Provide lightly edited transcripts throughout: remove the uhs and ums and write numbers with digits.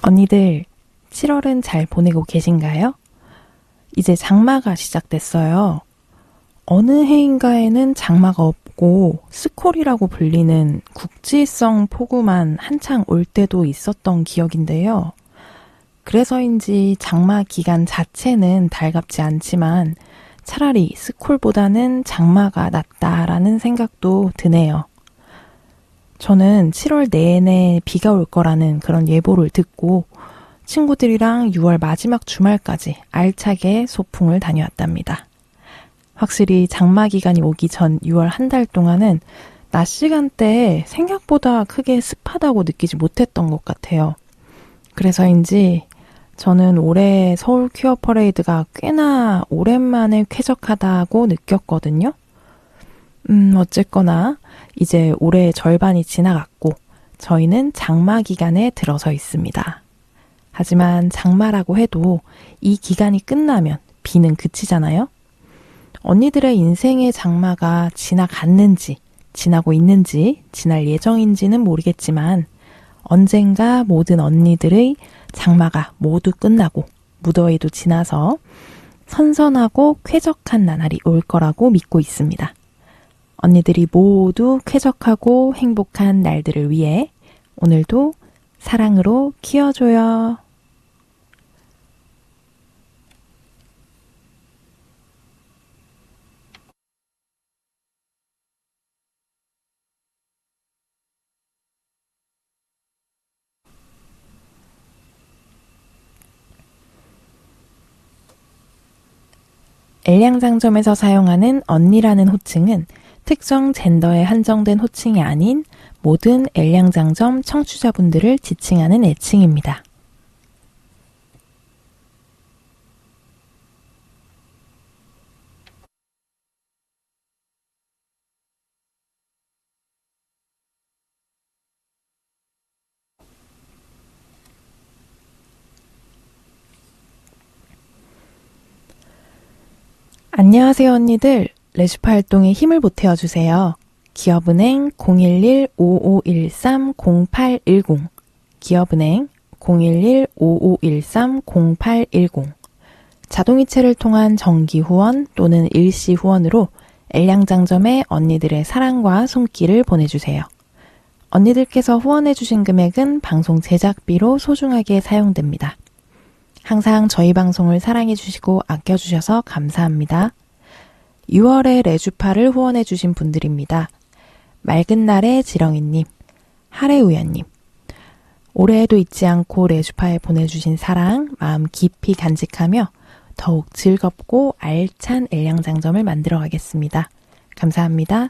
언니들, 7월은 잘 보내고 계신가요? 이제 장마가 시작됐어요. 어느 해인가에는 장마가 없고 스콜이라고 불리는 국지성 폭우만 한창 올 때도 있었던 기억인데요. 그래서인지 장마 기간 자체는 달갑지 않지만 차라리 스콜보다는 장마가 낫다라는 생각도 드네요. 저는 7월 내내 비가 올 거라는 그런 예보를 듣고 친구들이랑 6월 마지막 주말까지 알차게 소풍을 다녀왔답니다. 확실히 장마 기간이 오기 전 6월 한 달 동안은 낮 시간대에 생각보다 크게 습하다고 느끼지 못했던 것 같아요. 그래서인지 저는 올해 서울 퀴어 퍼레이드가 꽤나 오랜만에 쾌적하다고 느꼈거든요. 어쨌거나 이제 올해 절반이 지나갔고 저희는 장마 기간에 들어서 있습니다. 하지만 장마라고 해도 이 기간이 끝나면 비는 그치잖아요? 언니들의 인생의 장마가 지나갔는지, 지나고 있는지, 지날 예정인지는 모르겠지만 언젠가 모든 언니들의 장마가 모두 끝나고 무더위도 지나서 선선하고 쾌적한 나날이 올 거라고 믿고 있습니다. 언니들이 모두 쾌적하고 행복한 날들을 위해 오늘도 사랑으로 키워줘요. 엘량장점에서 사용하는 언니라는 호칭은 특정 젠더에 한정된 호칭이 아닌 모든 엘량장점 청취자분들을 지칭하는 애칭입니다. 안녕하세요 언니들. 레슈파 활동에 힘을 보태어주세요. 기업은행 011-5513-0810 기업은행 011-5513-0810 자동이체를 통한 정기 후원 또는 일시 후원으로 엘량장점에 언니들의 사랑과 손길을 보내주세요. 언니들께서 후원해주신 금액은 방송 제작비로 소중하게 사용됩니다. 항상 저희 방송을 사랑해주시고 아껴주셔서 감사합니다. 6월에 레주파를 후원해주신 분들입니다. 맑은 날의 지렁이님, 하래우연님, 올해에도 잊지 않고 레주파에 보내주신 사랑, 마음 깊이 간직하며 더욱 즐겁고 알찬 엘량장점을 만들어 가겠습니다. 감사합니다.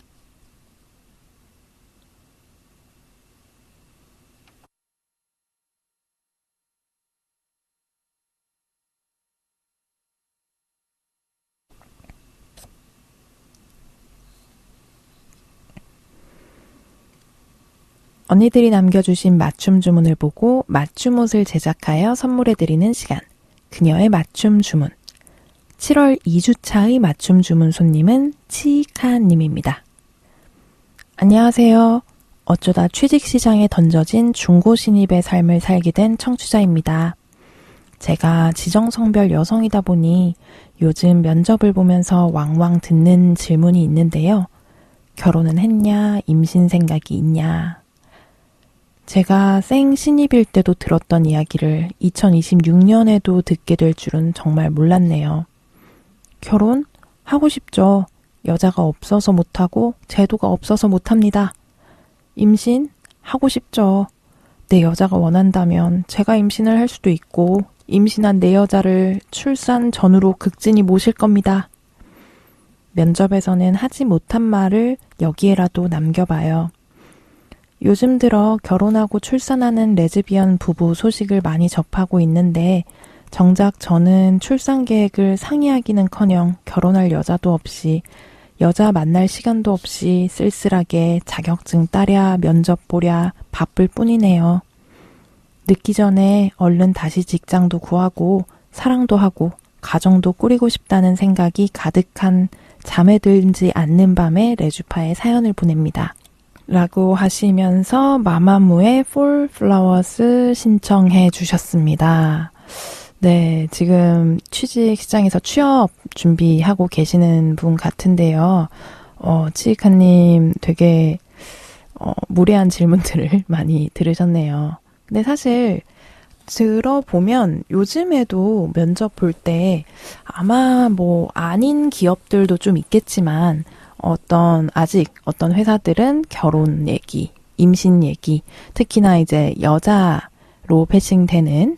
언니들이 남겨주신 맞춤 주문을 보고 맞춤 옷을 제작하여 선물해드리는 시간. 그녀의 맞춤 주문. 7월 2주차의 맞춤 주문 손님은 치카님입니다. 안녕하세요. 어쩌다 취직시장에 던져진 중고 신입의 삶을 살게 된 청취자입니다. 제가 지정성별 여성이다 보니 요즘 면접을 보면서 왕왕 듣는 질문이 있는데요. 결혼은 했냐? 임신 생각이 있냐? 제가 생 신입일 때도 들었던 이야기를 2026년에도 듣게 될 줄은 정말 몰랐네요. 결혼? 하고 싶죠. 여자가 없어서 못하고 제도가 없어서 못합니다. 임신? 하고 싶죠. 내 여자가 원한다면 제가 임신을 할 수도 있고 임신한 내 여자를 출산 전후로 극진히 모실 겁니다. 면접에서는 하지 못한 말을 여기에라도 남겨봐요. 요즘 들어 결혼하고 출산하는 레즈비언 부부 소식을 많이 접하고 있는데 정작 저는 출산 계획을 상의하기는커녕 결혼할 여자도 없이 여자 만날 시간도 없이 쓸쓸하게 자격증 따랴 면접 보랴 바쁠 뿐이네요. 늦기 전에 얼른 다시 직장도 구하고 사랑도 하고 가정도 꾸리고 싶다는 생각이 가득한 잠에 들지 않는 밤에 레주파에 사연을 보냅니다. 라고 하시면서 마마무의 Fall Flowers 신청해 주셨습니다. 네, 지금 취직 시장에서 취업 준비하고 계시는 분 같은데요. 치이카님 되게 무례한 질문들을 많이 들으셨네요. 근데 사실 들어보면 요즘에도 면접 볼 때 아마 뭐 아닌 기업들도 좀 있겠지만 아직 어떤 회사들은 결혼 얘기, 임신 얘기, 특히나 이제 여자로 패싱되는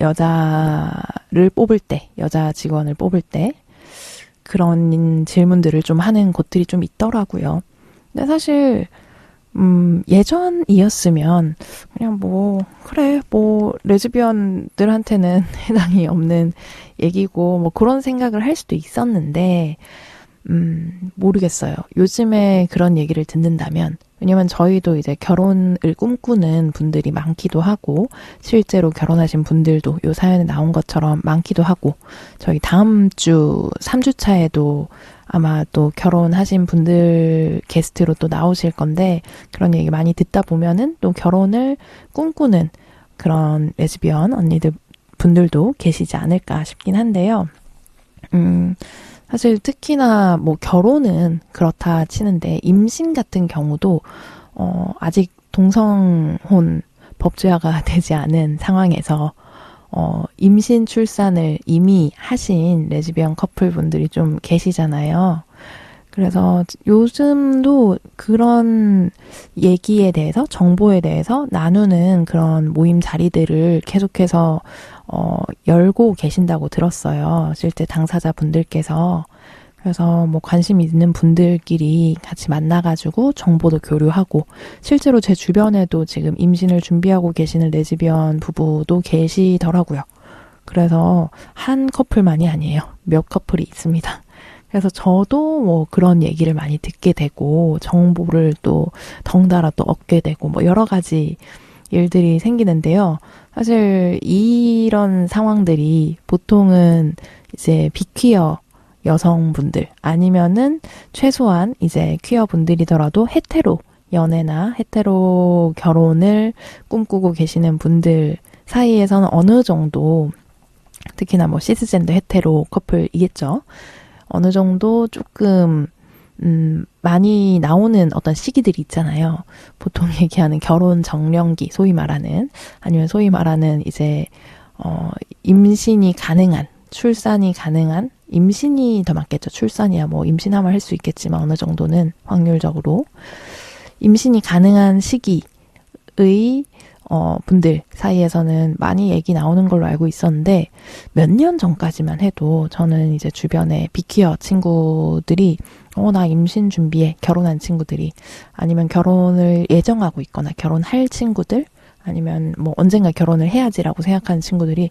여자를 뽑을 때, 여자 직원을 뽑을 때 그런 질문들을 좀 하는 곳들이 좀 있더라고요. 근데 사실 예전이었으면 그냥 그래, 레즈비언들한테는 해당이 없는 얘기고, 그런 생각을 할 수도 있었는데, 모르겠어요. 요즘에 그런 얘기를 듣는다면, 왜냐면 저희도 이제 결혼을 꿈꾸는 분들이 많기도 하고, 실제로 결혼하신 분들도 요 사연에 나온 것처럼 많기도 하고, 저희 다음 주 3주차에도 아마 또 결혼하신 분들 게스트로 또 나오실 건데, 그런 얘기 많이 듣다 보면은 또 결혼을 꿈꾸는 그런 레즈비언 언니들 분들도 계시지 않을까 싶긴 한데요. 사실 특히나 결혼은 그렇다 치는데 임신 같은 경우도 아직 동성혼 법제화가 되지 않은 상황에서 임신 출산을 이미 하신 레즈비언 커플분들이 좀 계시잖아요. 그래서 요즘도 그런 얘기에 대해서, 정보에 대해서 나누는 그런 모임 자리들을 계속해서 열고 계신다고 들었어요. 실제 당사자분들께서. 그래서 관심 있는 분들끼리 같이 만나가지고 정보도 교류하고, 실제로 제 주변에도 지금 임신을 준비하고 계시는 레즈비언 부부도 계시더라고요. 그래서 한 커플만이 아니에요. 몇 커플이 있습니다. 그래서 저도 그런 얘기를 많이 듣게 되고, 정보를 또 덩달아 또 얻게 되고, 여러 가지 일들이 생기는데요. 사실 이런 상황들이 보통은 이제 비퀴어 여성분들, 아니면은 최소한 이제 퀴어 분들이더라도 헤테로 연애나 헤테로 결혼을 꿈꾸고 계시는 분들 사이에서는 어느 정도, 특히나 시스젠더 헤테로 커플이겠죠. 어느 정도 조금 많이 나오는 어떤 시기들이 있잖아요. 보통 얘기하는 결혼 정년기, 소위 말하는, 아니면 소위 말하는 이제 임신이 가능한, 출산이 가능한, 임신이 더 맞겠죠. 출산이야 임신하면 할 수 있겠지만 어느 정도는 확률적으로 임신이 가능한 시기의 분들 사이에서는 많이 얘기 나오는 걸로 알고 있었는데, 몇 년 전까지만 해도 저는 이제 주변에 비퀴어 친구들이 나 임신 준비해, 결혼한 친구들이, 아니면 결혼을 예정하고 있거나 결혼할 친구들, 아니면 언젠가 결혼을 해야지라고 생각하는 친구들이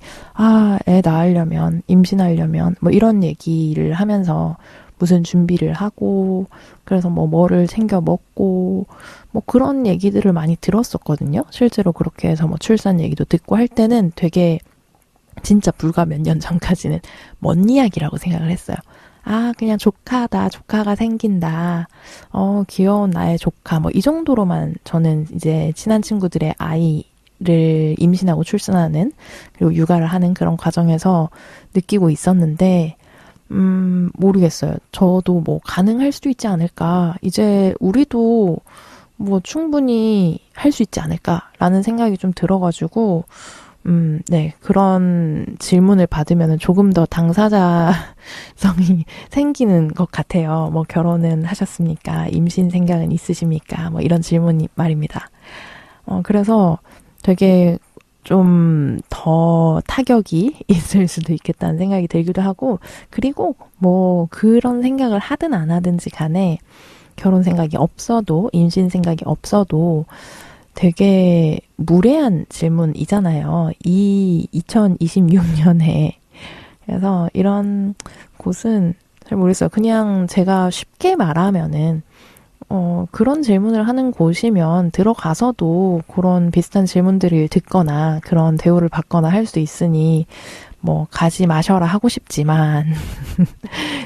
애 낳으려면, 임신하려면 이런 얘기를 하면서 무슨 준비를 하고, 그래서 뭐를 챙겨 먹고 그런 얘기들을 많이 들었었거든요. 실제로 그렇게 해서 출산 얘기도 듣고 할 때는 되게 진짜 불과 몇 년 전까지는 먼 이야기라고 생각을 했어요. 그냥 조카다, 조카가 생긴다, 귀여운 나의 조카, 이 정도로만 저는 이제 친한 친구들의 아이를 임신하고 출산하는, 그리고 육아를 하는 그런 과정에서 느끼고 있었는데, 모르겠어요. 저도 가능할 수도 있지 않을까. 이제 우리도 충분히 할 수 있지 않을까라는 생각이 좀 들어가지고, 네, 그런 질문을 받으면 조금 더 당사자성이 생기는 것 같아요. 결혼은 하셨습니까? 임신 생각은 있으십니까? 이런 질문이 말입니다. 그래서 되게 좀 더 타격이 있을 수도 있겠다는 생각이 들기도 하고, 그리고 그런 생각을 하든 안 하든지 간에 결혼 생각이 없어도, 임신 생각이 없어도 되게 무례한 질문이잖아요. 2026년에. 그래서 이런 곳은 잘 모르겠어요. 그냥 제가 쉽게 말하면은 그런 질문을 하는 곳이면 들어가서도 그런 비슷한 질문들을 듣거나 그런 대우를 받거나 할 수 있으니 가지 마셔라 하고 싶지만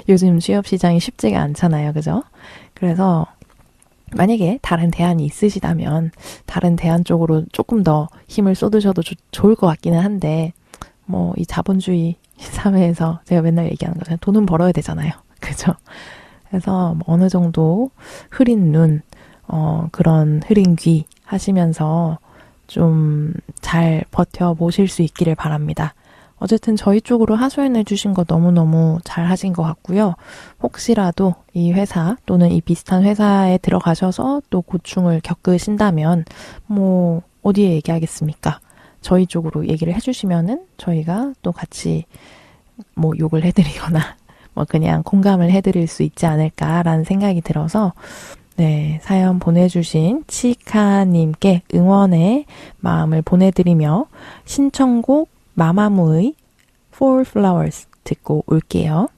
요즘 취업 시장이 쉽지가 않잖아요. 그죠? 그래서 만약에 다른 대안이 있으시다면 다른 대안 쪽으로 조금 더 힘을 쏟으셔도 좋을 것 같기는 한데 뭐 이 자본주의 사회에서 제가 맨날 얘기하는 거잖아요. 돈은 벌어야 되잖아요. 그죠? 그래서 뭐 어느 정도 흐린 눈, 그런 흐린 귀 하시면서 좀 잘 버텨보실 수 있기를 바랍니다. 어쨌든 저희 쪽으로 하소연해 주신 거 너무너무 잘 하신 것 같고요. 혹시라도 이 회사 또는 이 비슷한 회사에 들어가셔서 또 고충을 겪으신다면 뭐 어디에 얘기하겠습니까? 저희 쪽으로 얘기를 해주시면은 저희가 또 같이 뭐 욕을 해드리거나 뭐 그냥 공감을 해드릴 수 있지 않을까라는 생각이 들어서 네, 사연 보내주신 치카님께 응원의 마음을 보내드리며 신청곡 마마무의 Four Flowers 듣고 올게요.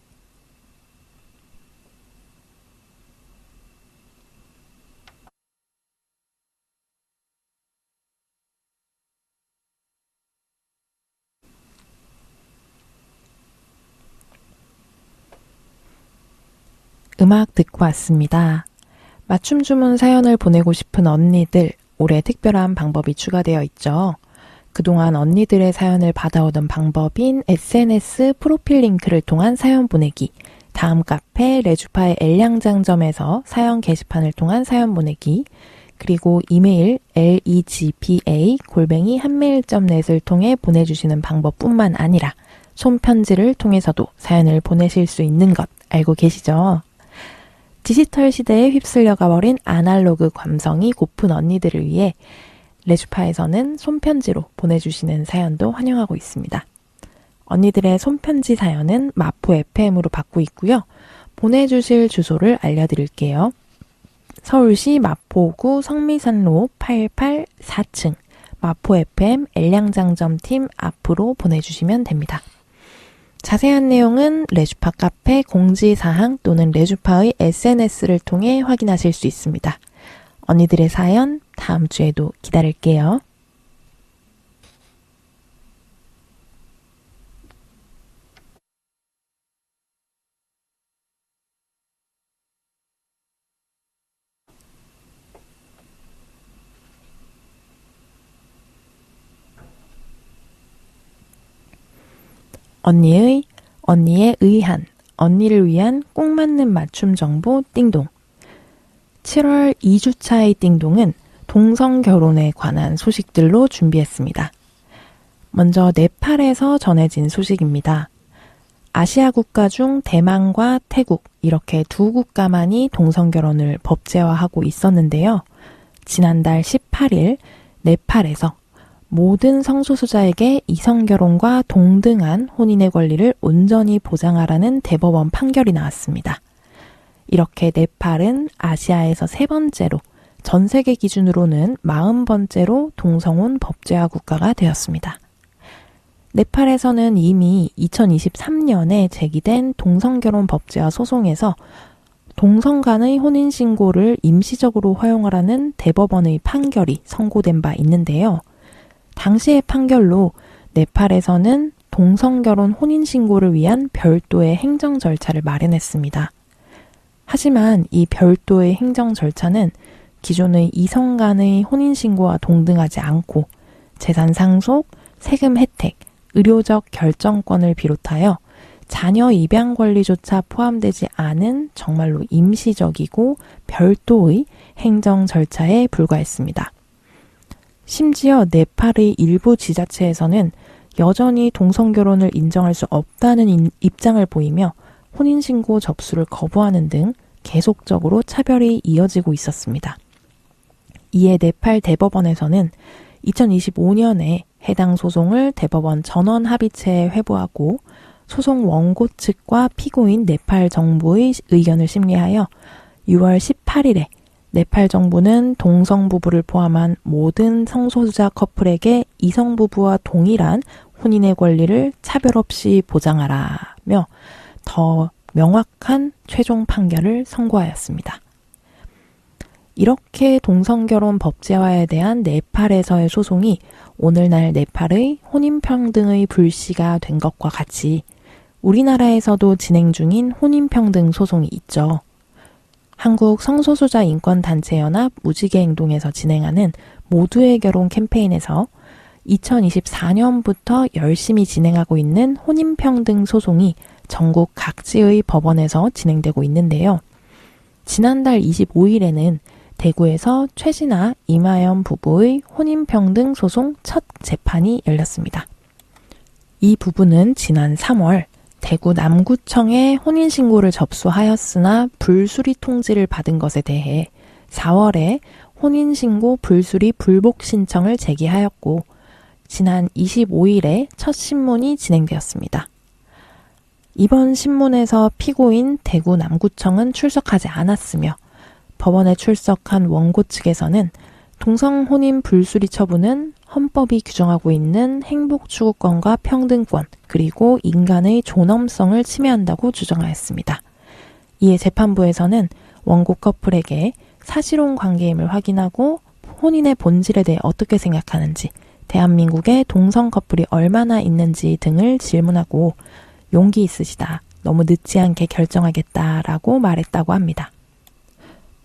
음악 듣고 왔습니다. 맞춤 주문 사연을 보내고 싶은 언니들, 올해 특별한 방법이 추가되어 있죠. 그동안 언니들의 사연을 받아오던 방법인 SNS 프로필 링크를 통한 사연 보내기, 다음 카페 레주파의 엘량장점에서 사연 게시판을 통한 사연 보내기, 그리고 이메일 legpa@한메일.net을 통해 보내주시는 방법뿐만 아니라 손편지를 통해서도 사연을 보내실 수 있는 것 알고 계시죠? 디지털 시대에 휩쓸려가 버린 아날로그 감성이 고픈 언니들을 위해 레주파에서는 손편지로 보내주시는 사연도 환영하고 있습니다. 언니들의 손편지 사연은 마포 FM으로 받고 있고요. 보내주실 주소를 알려드릴게요. 서울시 마포구 성미산로 88 4층 마포 FM 엘량장점팀 앞으로 보내주시면 됩니다. 자세한 내용은 레주파 카페 공지사항 또는 레주파의 SNS를 통해 확인하실 수 있습니다. 언니들의 사연 다음 주에도 기다릴게요. 언니의 의한, 언니를 위한 꼭 맞는 맞춤 정보 띵동. 7월 2주차의 띵동은 동성 결혼에 관한 소식들로 준비했습니다. 먼저 네팔에서 전해진 소식입니다. 아시아 국가 중 대만과 태국 이렇게 두 국가만이 동성 결혼을 법제화하고 있었는데요. 지난달 18일 네팔에서 모든 성소수자에게 이성결혼과 동등한 혼인의 권리를 온전히 보장하라는 대법원 판결이 나왔습니다. 이렇게 네팔은 아시아에서 세 번째로, 전 세계 기준으로는 40번째로 동성혼 법제화 국가가 되었습니다. 네팔에서는 이미 2023년에 제기된 동성결혼 법제화 소송에서 동성 간의 혼인신고를 임시적으로 허용하라는 대법원의 판결이 선고된 바 있는데요. 당시의 판결로 네팔에서는 동성결혼 혼인신고를 위한 별도의 행정 절차를 마련했습니다. 하지만 이 별도의 행정 절차는 기존의 이성 간의 혼인신고와 동등하지 않고 재산 상속, 세금 혜택, 의료적 결정권을 비롯하여 자녀 입양 권리조차 포함되지 않은 정말로 임시적이고 별도의 행정 절차에 불과했습니다. 심지어 네팔의 일부 지자체에서는 여전히 동성결혼을 인정할 수 없다는 입장을 보이며 혼인신고 접수를 거부하는 등 계속적으로 차별이 이어지고 있었습니다. 이에 네팔 대법원에서는 2025년에 해당 소송을 대법원 전원합의체에 회부하고 소송 원고 측과 피고인 네팔 정부의 의견을 심리하여 6월 18일에 네팔 정부는 동성 부부를 포함한 모든 성소수자 커플에게 이성 부부와 동일한 혼인의 권리를 차별 없이 보장하라며 더 명확한 최종 판결을 선고하였습니다. 이렇게 동성결혼 법제화에 대한 네팔에서의 소송이 오늘날 네팔의 혼인평등의 불씨가 된 것과 같이 우리나라에서도 진행 중인 혼인평등 소송이 있죠. 한국 성소수자 인권단체연합 무지개행동에서 진행하는 모두의 결혼 캠페인에서 2024년부터 열심히 진행하고 있는 혼인평등 소송이 전국 각지의 법원에서 진행되고 있는데요. 지난달 25일에는 대구에서 최진아, 이마연 부부의 혼인평등 소송 첫 재판이 열렸습니다. 이 부부는 지난 3월 대구 남구청에 혼인신고를 접수하였으나 불수리 통지를 받은 것에 대해 4월에 혼인신고 불수리 불복 신청을 제기하였고 지난 25일에 첫 신문이 진행되었습니다. 이번 신문에서 피고인 대구 남구청은 출석하지 않았으며 법원에 출석한 원고 측에서는 동성혼인 불수리 처분은 헌법이 규정하고 있는 행복추구권과 평등권 그리고 인간의 존엄성을 침해한다고 주장하였습니다. 이에 재판부에서는 원고 커플에게 사실혼 관계임을 확인하고 혼인의 본질에 대해 어떻게 생각하는지, 대한민국에 동성 커플이 얼마나 있는지 등을 질문하고 용기 있으시다, 너무 늦지 않게 결정하겠다라고 말했다고 합니다.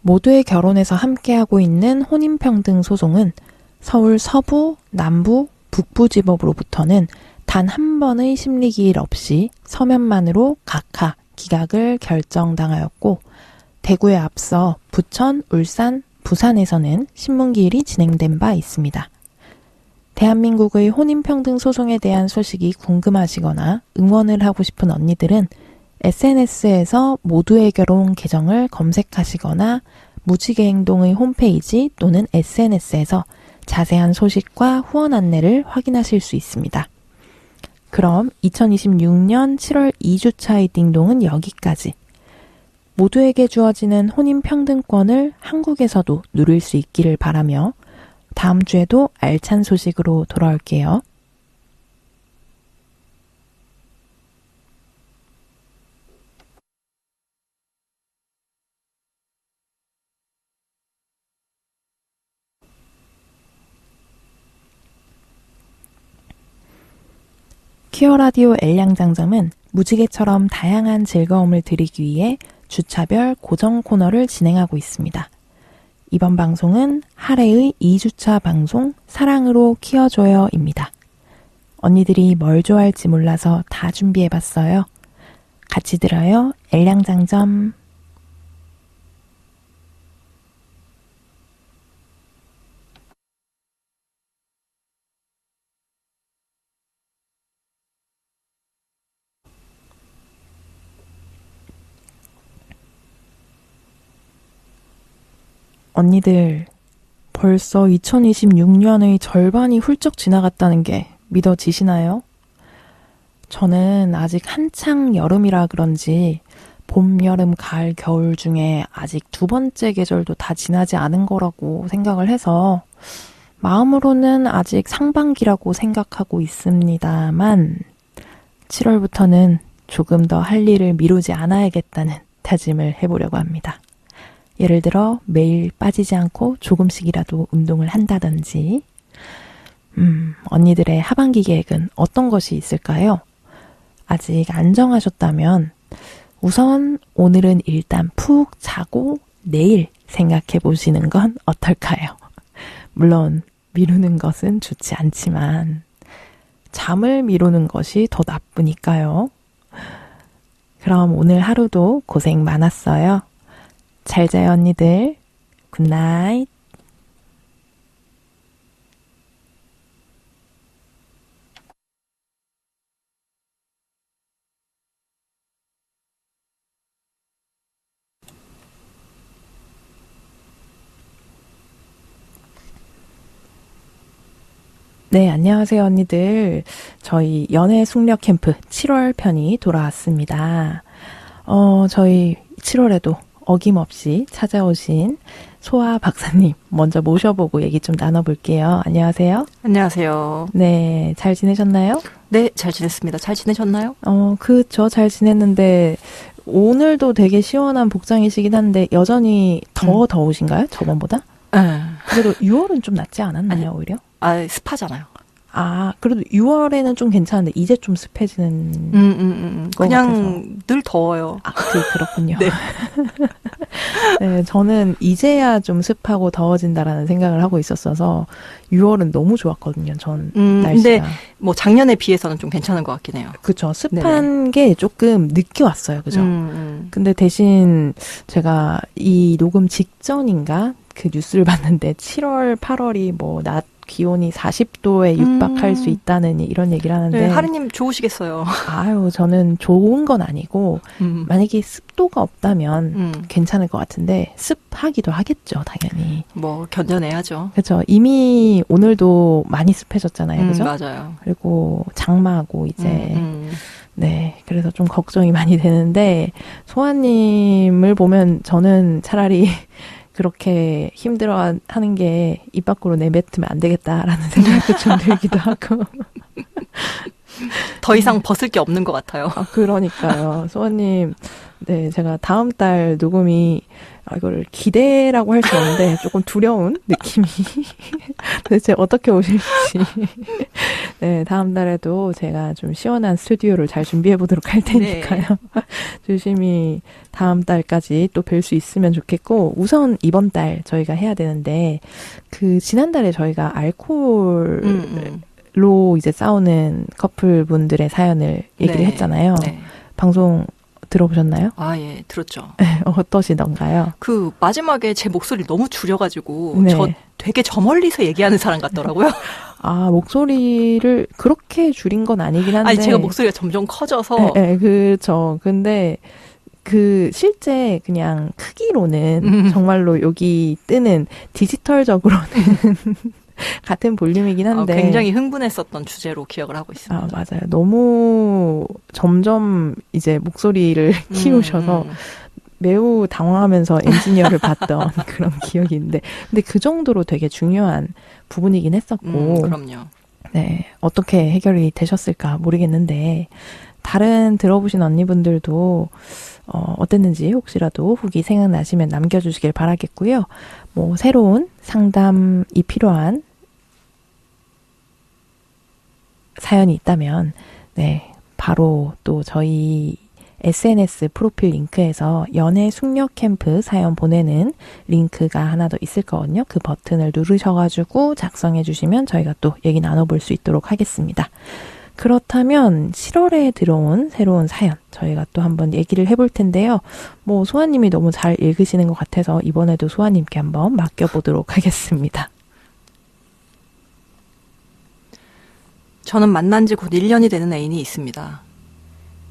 모두의 결혼에서 함께하고 있는 혼인평등 소송은 서울 서부, 남부, 북부지법으로부터는 단 한 번의 심리기일 없이 서면만으로 각하, 기각을 결정당하였고 대구에 앞서 부천, 울산, 부산에서는 신문기일이 진행된 바 있습니다. 대한민국의 혼인평등 소송에 대한 소식이 궁금하시거나 응원을 하고 싶은 언니들은 SNS에서 모두의 결혼 계정을 검색하시거나 무지개행동의 홈페이지 또는 SNS에서 자세한 소식과 후원 안내를 확인하실 수 있습니다. 그럼 2026년 7월 2주차의 띵동은 여기까지. 모두에게 주어지는 혼인평등권을 한국에서도 누릴 수 있기를 바라며 다음 주에도 알찬 소식으로 돌아올게요. 퀴어라디오 엘량장점은 무지개처럼 다양한 즐거움을 드리기 위해 주차별 고정 코너를 진행하고 있습니다. 이번 방송은 하레의 2주차 방송 사랑으로 키워줘요입니다. 언니들이 뭘 좋아할지 몰라서 다 준비해봤어요. 같이 들어요. 엘량장점. 언니들, 벌써 2026년의 절반이 훌쩍 지나갔다는 게 믿어지시나요? 저는 아직 한창 여름이라 그런지 봄, 여름, 가을, 겨울 중에 아직 두 번째 계절도 다 지나지 않은 거라고 생각을 해서 마음으로는 아직 상반기라고 생각하고 있습니다만 7월부터는 조금 더 할 일을 미루지 않아야겠다는 다짐을 해보려고 합니다. 예를 들어 매일 빠지지 않고 조금씩이라도 운동을 한다든지. 언니들의 하반기 계획은 어떤 것이 있을까요? 아직 안 정하셨다면 우선 오늘은 일단 푹 자고 내일 생각해 보시는 건 어떨까요? 물론 미루는 것은 좋지 않지만 잠을 미루는 것이 더 나쁘니까요. 그럼 오늘 하루도 고생 많았어요. 잘 자요, 언니들. 굿나잇. 네, 안녕하세요, 언니들. 저희 연애 숙녀 캠프 7월 편이 돌아왔습니다. 저희 7월에도 어김없이 찾아오신 소아 박사님 먼저 모셔보고 얘기 좀 나눠볼게요. 안녕하세요. 안녕하세요. 네, 잘 지내셨나요? 네, 잘 지냈습니다. 잘 지내셨나요? 그쵸. 잘 지냈는데 오늘도 되게 시원한 복장이시긴 한데 여전히 더 더우신가요? 저번보다? 네. 그래도 6월은 좀 낫지 않았나요, 아니, 오히려? 습하잖아요. 그래도 6월에는 좀 괜찮은데 이제 좀 습해지는 것 그냥 같아서. 늘 더워요. 그렇군요. 네. 네, 저는 이제야 좀 습하고 더워진다라는 생각을 하고 있었어서 6월은 너무 좋았거든요. 전 날씨가. 근데 뭐 작년에 비해서는 좀 괜찮은 것 같긴 해요. 그쵸. 습한 게 조금 늦게 왔어요. 그죠? 근데 대신 제가 이 녹음 직전인가 그 뉴스를 봤는데 7월, 8월이 뭐 낮 기온이 40도에 육박할 수 있다는 이런 얘기를 하는데. 네, 하리님 좋으시겠어요. 아유, 저는 좋은 건 아니고 만약에 습도가 없다면 괜찮을 것 같은데 습하기도 하겠죠, 당연히. 뭐 견뎌내야죠. 그렇죠. 이미 오늘도 많이 습해졌잖아요, 그죠? 맞아요. 그리고 장마고 이제 네, 그래서 좀 걱정이 많이 되는데 소아님을 보면 저는 차라리 그렇게 힘들어 하는 게 입 밖으로 내뱉으면 안 되겠다라는 생각도 좀 들기도 하고. 더 이상 벗을 게 없는 것 같아요. 아, 그러니까요. 소아님, 네, 제가 다음 달 녹음이, 이거를 기대라고 할 수 없는데 조금 두려운 느낌이 도대체 어떻게 오실지. 네, 다음 달에도 제가 좀 시원한 스튜디오를 잘 준비해 보도록 할 테니까요. 네. 조심히 다음 달까지 또 뵐 수 있으면 좋겠고, 우선 이번 달 저희가 해야 되는데, 그 지난달에 저희가 알코올로 이제 싸우는 커플분들의 사연을 얘기를 했잖아요. 네. 방송 들어보셨나요? 아, 예, 들었죠. 네, 어떠시던가요? 그 마지막에 제 목소리를 너무 줄여가지고 네. 저 되게 저 멀리서 얘기하는 사람 같더라고요. 아, 목소리를 그렇게 줄인 건 아니긴 한데. 아니, 제가 목소리가 점점 커져서. 네, 그렇죠. 근데 그 실제 그냥 크기로는 정말로 여기 뜨는 디지털적으로는 같은 볼륨이긴 한데. 굉장히 흥분했었던 주제로 기억을 하고 있습니다. 아, 맞아요. 너무 점점 이제 목소리를 키우셔서 매우 당황하면서 엔지니어를 봤던 그런 기억이 있는데. 근데 그 정도로 되게 중요한 부분이긴 했었고. 그럼요. 네. 어떻게 해결이 되셨을까 모르겠는데. 다른 들어보신 언니분들도 어땠는지 혹시라도 후기 생각나시면 남겨주시길 바라겠고요. 뭐 새로운 상담이 필요한 사연이 있다면 네 바로 또 저희 SNS 프로필 링크에서 연애 숙녀 캠프 사연 보내는 링크가 하나 더 있을 거거든요. 그 버튼을 누르셔가지고 작성해 주시면 저희가 또 얘기 나눠볼 수 있도록 하겠습니다. 그렇다면 7월에 들어온 새로운 사연 저희가 또 한번 얘기를 해볼 텐데요. 뭐 소아님이 너무 잘 읽으시는 것 같아서 이번에도 소아님께 한번 맡겨보도록 하겠습니다. 저는 만난 지 곧 1년이 되는 애인이 있습니다.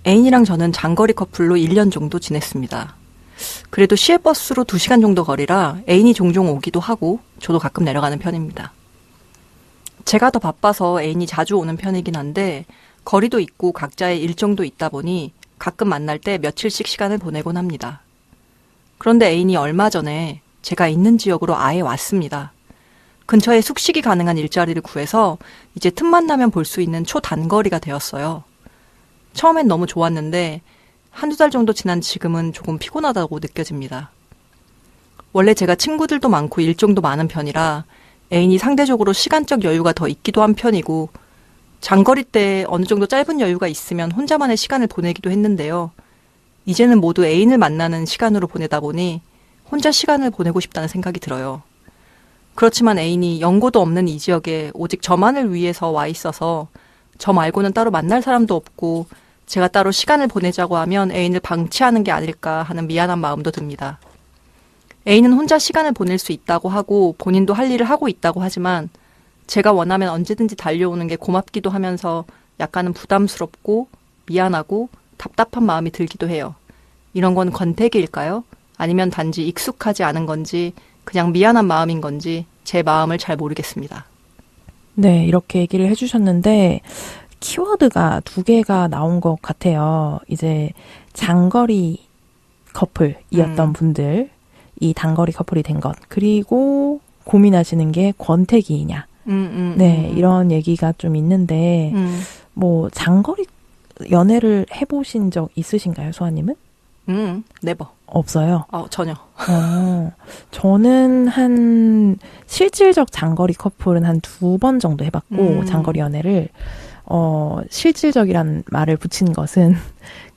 애인이랑 저는 장거리 커플로 1년 정도 지냈습니다. 그래도 시외버스로 2시간 정도 거리라 애인이 종종 오기도 하고 저도 가끔 내려가는 편입니다. 제가 더 바빠서 애인이 자주 오는 편이긴 한데 거리도 있고 각자의 일정도 있다 보니 가끔 만날 때 며칠씩 시간을 보내곤 합니다. 그런데 애인이 얼마 전에 제가 있는 지역으로 아예 왔습니다. 근처에 숙식이 가능한 일자리를 구해서 이제 틈만 나면 볼 수 있는 초단거리가 되었어요. 처음엔 너무 좋았는데 한두 달 정도 지난 지금은 조금 피곤하다고 느껴집니다. 원래 제가 친구들도 많고 일정도 많은 편이라 애인이 상대적으로 시간적 여유가 더 있기도 한 편이고 장거리 때 어느 정도 짧은 여유가 있으면 혼자만의 시간을 보내기도 했는데요. 이제는 모두 애인을 만나는 시간으로 보내다 보니 혼자 시간을 보내고 싶다는 생각이 들어요. 그렇지만 애인이 연고도 없는 이 지역에 오직 저만을 위해서 와 있어서 저 말고는 따로 만날 사람도 없고 제가 따로 시간을 보내자고 하면 애인을 방치하는 게 아닐까 하는 미안한 마음도 듭니다. 애인은 혼자 시간을 보낼 수 있다고 하고 본인도 할 일을 하고 있다고 하지만 제가 원하면 언제든지 달려오는 게 고맙기도 하면서 약간은 부담스럽고 미안하고 답답한 마음이 들기도 해요. 이런 건 권태기일까요? 아니면 단지 익숙하지 않은 건지 그냥 미안한 마음인 건지 제 마음을 잘 모르겠습니다. 네, 이렇게 얘기를 해주셨는데 키워드가 2개가 나온 것 같아요. 이제 장거리 커플이었던 분들 이 단거리 커플이 된 것. 그리고 고민하시는 게 권태기이냐. 네, 이런 얘기가 좀 있는데, 뭐, 장거리 연애를 해보신 적 있으신가요, 소아님은? 네버. 없어요? 전혀. 저는 실질적 장거리 커플은 한 2번 정도 해봤고, 장거리 연애를, 실질적이란 말을 붙인 것은,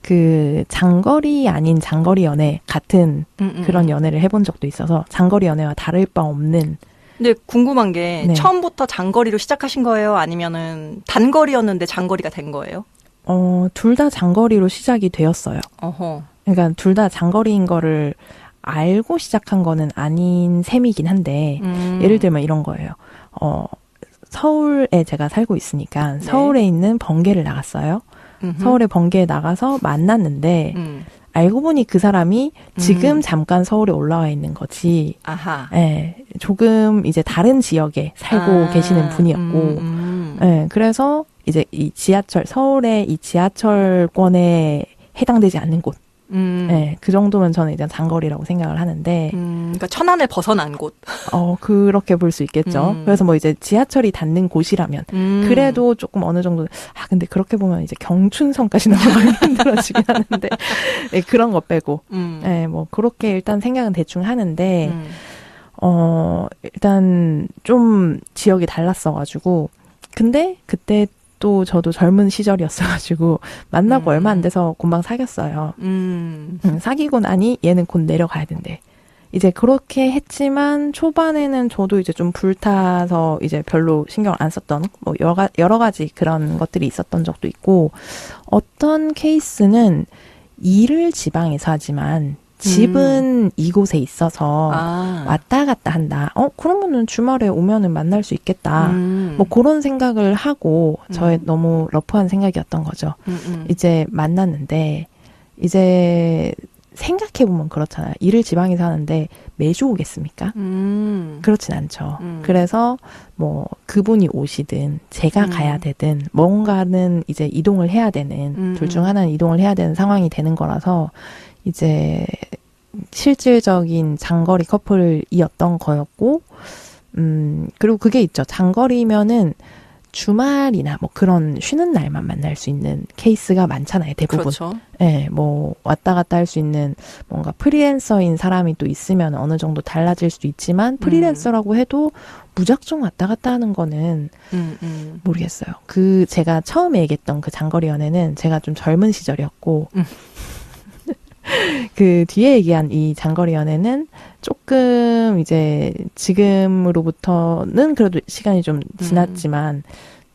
그 장거리 아닌 장거리 연애 같은 그런 연애를 해본 적도 있어서 장거리 연애와 다를 바 없는. 근데 궁금한 게 네. 처음부터 장거리로 시작하신 거예요? 아니면은 단거리였는데 장거리가 된 거예요? 둘 다 장거리로 시작이 되었어요. 어허. 그러니까 둘 다 장거리인 거를 알고 시작한 거는 아닌 셈이긴 한데 예를 들면 이런 거예요. 서울에 제가 살고 있으니까 서울에 있는 번개를 나갔어요. 서울에 번개에 나가서 만났는데 알고 보니 그 사람이 지금 잠깐 서울에 올라와 있는 거지. 아하. 예, 조금 이제 다른 지역에 살고 계시는 분이었고, 예, 그래서 이제 이 지하철, 서울의 이 지하철권에 해당되지 않는 곳. 예, 그 정도면 저는 일단 장거리라고 생각을 하는데. 그러니까 천안을 벗어난 곳. 그렇게 볼 수 있겠죠. 그래서 뭐 이제 지하철이 닿는 곳이라면. 그래도 조금 어느 정도, 근데 그렇게 보면 이제 경춘선까지 넘어가기 힘들어지긴 하는데. 예, 그런 거 빼고. 예, 뭐 그렇게 일단 생각은 대충 하는데, 일단 좀 지역이 달랐어가지고. 근데 그때 또 저도 젊은 시절이었어가지고 만나고 얼마 안 돼서 금방 사귀었어요. 사귀고 나니 얘는 곧 내려가야 된대. 이제 그렇게 했지만 초반에는 저도 이제 좀 불타서 이제 별로 신경을 안 썼던 뭐 여러 가지 그런 것들이 있었던 적도 있고 어떤 케이스는 일을 지방에서 하지만 집은 이곳에 있어서 왔다 갔다 한다. 그러면은 주말에 오면은 만날 수 있겠다. 뭐 그런 생각을 하고 저의 너무 러프한 생각이었던 거죠. 이제 만났는데 이제 생각해보면 그렇잖아요. 일을 지방에서 하는데 매주 오겠습니까? 그렇진 않죠. 그래서 뭐 그분이 오시든 제가 가야 되든 뭔가는 이제 이동을 해야 되는 둘 중 하나는 이동을 해야 되는 상황이 되는 거라서 이제 실질적인 장거리 커플이었던 거였고, 그리고 그게 있죠. 장거리면은 주말이나 뭐 그런 쉬는 날만 만날 수 있는 케이스가 많잖아요. 대부분. 그렇죠. 네, 뭐 왔다 갔다 할 수 있는 뭔가 프리랜서인 사람이 또 있으면 어느 정도 달라질 수도 있지만 프리랜서라고 해도 무작정 왔다 갔다 하는 거는 모르겠어요. 제가 처음에 얘기했던 그 장거리 연애는 제가 좀 젊은 시절이었고 그 뒤에 얘기한 이 장거리 연애는 조금 이제 지금으로부터는 그래도 시간이 좀 지났지만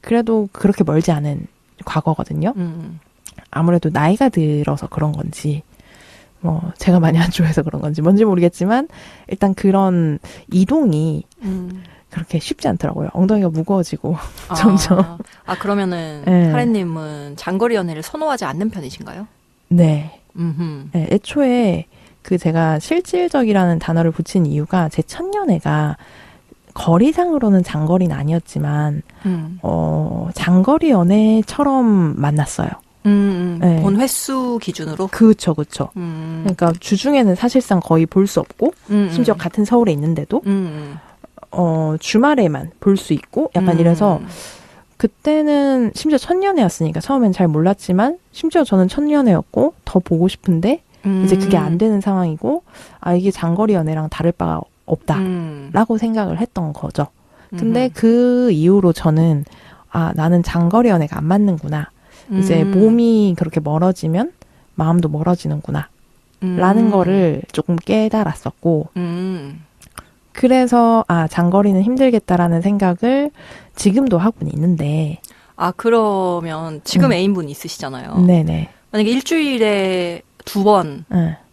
그래도 그렇게 멀지 않은 과거거든요. 아무래도 나이가 들어서 그런 건지 뭐 제가 많이 안 좋아해서 그런 건지 뭔지 모르겠지만 일단 그런 이동이 그렇게 쉽지 않더라고요. 엉덩이가 무거워지고 점점. 그러면은 네. 하래님은 장거리 연애를 선호하지 않는 편이신가요? 네. 네, 애초에 제가 실질적이라는 단어를 붙인 이유가 제 첫 연애가 거리상으로는 장거리는 아니었지만 장거리 연애처럼 만났어요. 네. 본 횟수 기준으로? 그쵸. 그러니까 주중에는 사실상 거의 볼 수 없고 심지어 같은 서울에 있는데도 주말에만 볼 수 있고 약간 이래서 그때는 심지어 첫 연애였으니까 처음엔 잘 몰랐지만 심지어 저는 첫 연애였고 더 보고 싶은데 이제 그게 안 되는 상황이고 이게 장거리 연애랑 다를 바가 없다라고 생각을 했던 거죠. 근데 그 이후로 저는 나는 장거리 연애가 안 맞는구나. 이제 몸이 그렇게 멀어지면 마음도 멀어지는구나. 라는 거를 조금 깨달았었고 그래서 장거리는 힘들겠다라는 생각을 지금도 하고는 있는데 그러면 지금 애인분이 있으시잖아요. 네네. 만약에 일주일에 2번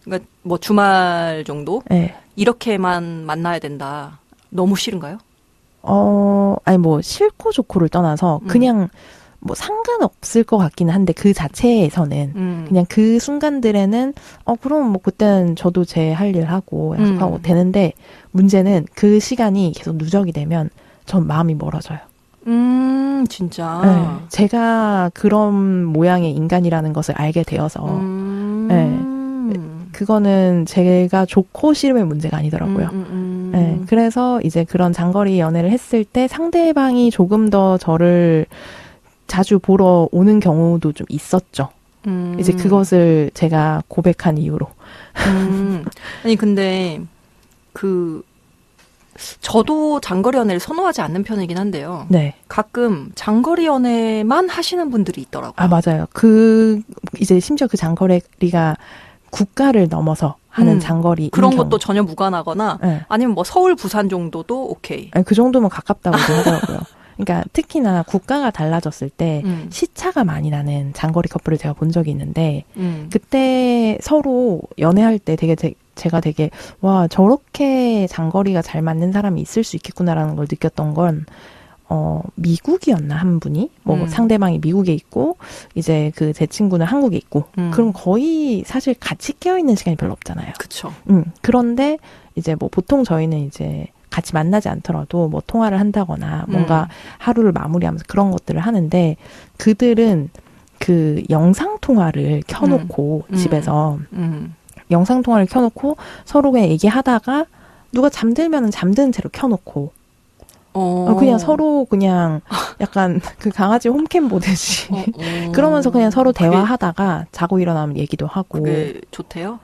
그러니까 뭐 주말 정도 이렇게만 만나야 된다. 너무 싫은가요? 아니 뭐 싫고 좋고를 떠나서 그냥 뭐 상관없을 것 같기는 한데 그 자체에서는 그냥 그 순간들에는 그럼 뭐 그때는 저도 제 할 일 하고 약속하고 되는데 문제는 그 시간이 계속 누적이 되면 전 마음이 멀어져요. 진짜. 네, 제가 그런 모양의 인간이라는 것을 알게 되어서 네, 그거는 제가 좋고 싫음의 문제가 아니더라고요. 네, 그래서 이제 그런 장거리 연애를 했을 때 상대방이 조금 더 저를 자주 보러 오는 경우도 좀 있었죠. 이제 그것을 제가 고백한 이유로. 아니 근데 저도 장거리 연애를 선호하지 않는 편이긴 한데요. 네. 가끔 장거리 연애만 하시는 분들이 있더라고요. 아, 맞아요. 이제 심지어 그 장거리가 국가를 넘어서 하는 장거리. 그런 것도 전혀 무관하거나 네. 아니면 뭐 서울, 부산 정도도 오케이. 아니, 그 정도면 가깝다고 하더라고요. 그러니까 특히나 국가가 달라졌을 때 시차가 많이 나는 장거리 커플을 제가 본 적이 있는데 그때 서로 연애할 때 제가 되게 와 저렇게 장거리가 잘 맞는 사람이 있을 수 있겠구나라는 걸 느꼈던 건 미국이었나 한 분이 상대방이 미국에 있고 이제 제 친구는 한국에 있고 그럼 거의 사실 같이 깨어 있는 시간이 별로 없잖아요. 그렇죠. 그런데 이제 보통 저희는 이제 같이 만나지 않더라도 통화를 한다거나 뭔가 하루를 마무리하면서 그런 것들을 하는데 그들은 그 영상 통화를 켜놓고 집에서 영상 통화를 켜놓고 서로 그냥 얘기하다가 누가 잠들면은 잠든 채로 켜놓고 그냥 서로 그냥 약간 그 강아지 홈캠 보듯이 그러면서 그냥 서로 대화하다가 자고 일어나면 얘기도 하고. 그게 좋대요?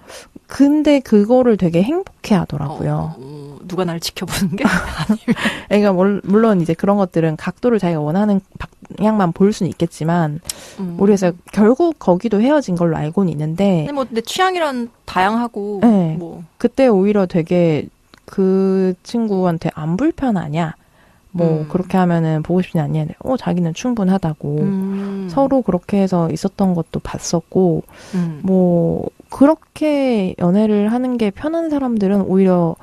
근데 그거를 되게 행복해 하더라고요. 누가 날 지켜보는 게? 그러니까 물론 이제 그런 것들은 각도를 자기가 원하는 방향만 볼 수는 있겠지만 모르겠어요. 결국 거기도 헤어진 걸로 알고는 있는데 근데 취향이란 다양하고 네, 그때 오히려 되게 그 친구한테 안 불편하냐 그렇게 하면은 보고 싶지 않냐. 자기는 충분하다고. 서로 그렇게 해서 있었던 것도 봤었고, 그렇게 연애를 하는 게 편한 사람들은 오히려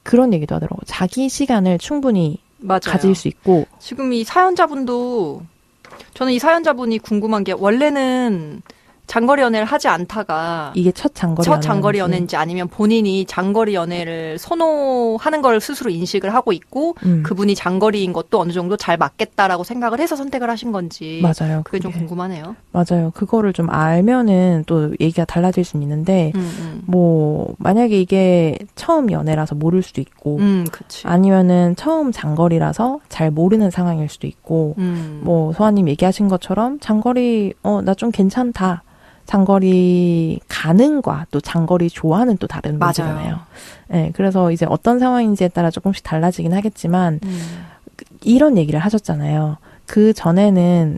그런 얘기도 하더라고요. 자기 시간을 충분히 맞아요. 가질 수 있고. 지금 이 사연자분도, 저는 이 사연자분이 궁금한 게, 원래는 장거리 연애를 하지 않다가 이게 첫 장거리 연애인지 아니면 본인이 장거리 연애를 선호하는 걸 스스로 인식을 하고 있고 그분이 장거리인 것도 어느 정도 잘 맞겠다라고 생각을 해서 선택을 하신 건지 맞아요. 그게 좀 궁금하네요. 맞아요. 그거를 좀 알면은 또 얘기가 달라질 수는 있는데 만약에 이게 처음 연애라서 모를 수도 있고 그치. 아니면은 처음 장거리라서 잘 모르는 상황일 수도 있고 소아님 얘기하신 것처럼 장거리 나 좀 괜찮다. 장거리 가는과 또 장거리 좋아하는 또 다른 문제잖아요. 네, 그래서 이제 어떤 상황인지에 따라 조금씩 달라지긴 하겠지만 이런 얘기를 하셨잖아요. 그 전에는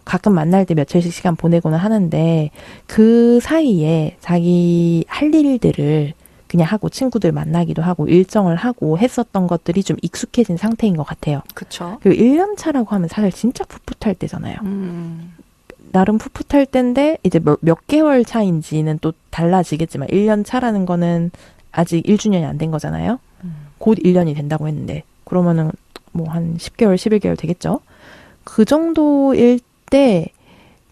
가끔 만날 때 며칠씩 시간 보내고는 하는데 그 사이에 자기 할 일들을 그냥 하고 친구들 만나기도 하고 일정을 하고 했었던 것들이 좀 익숙해진 상태인 것 같아요. 그렇죠. 그 1년 차라고 하면 사실 진짜 풋풋할 때잖아요. 나름 풋풋할 때인데 이제 몇 개월 차인지는 또 달라지겠지만 1년 차라는 거는 아직 1주년이 안 된 거잖아요. 곧 1년이 된다고 했는데 그러면은 한 10개월, 11개월 되겠죠. 그 정도일 때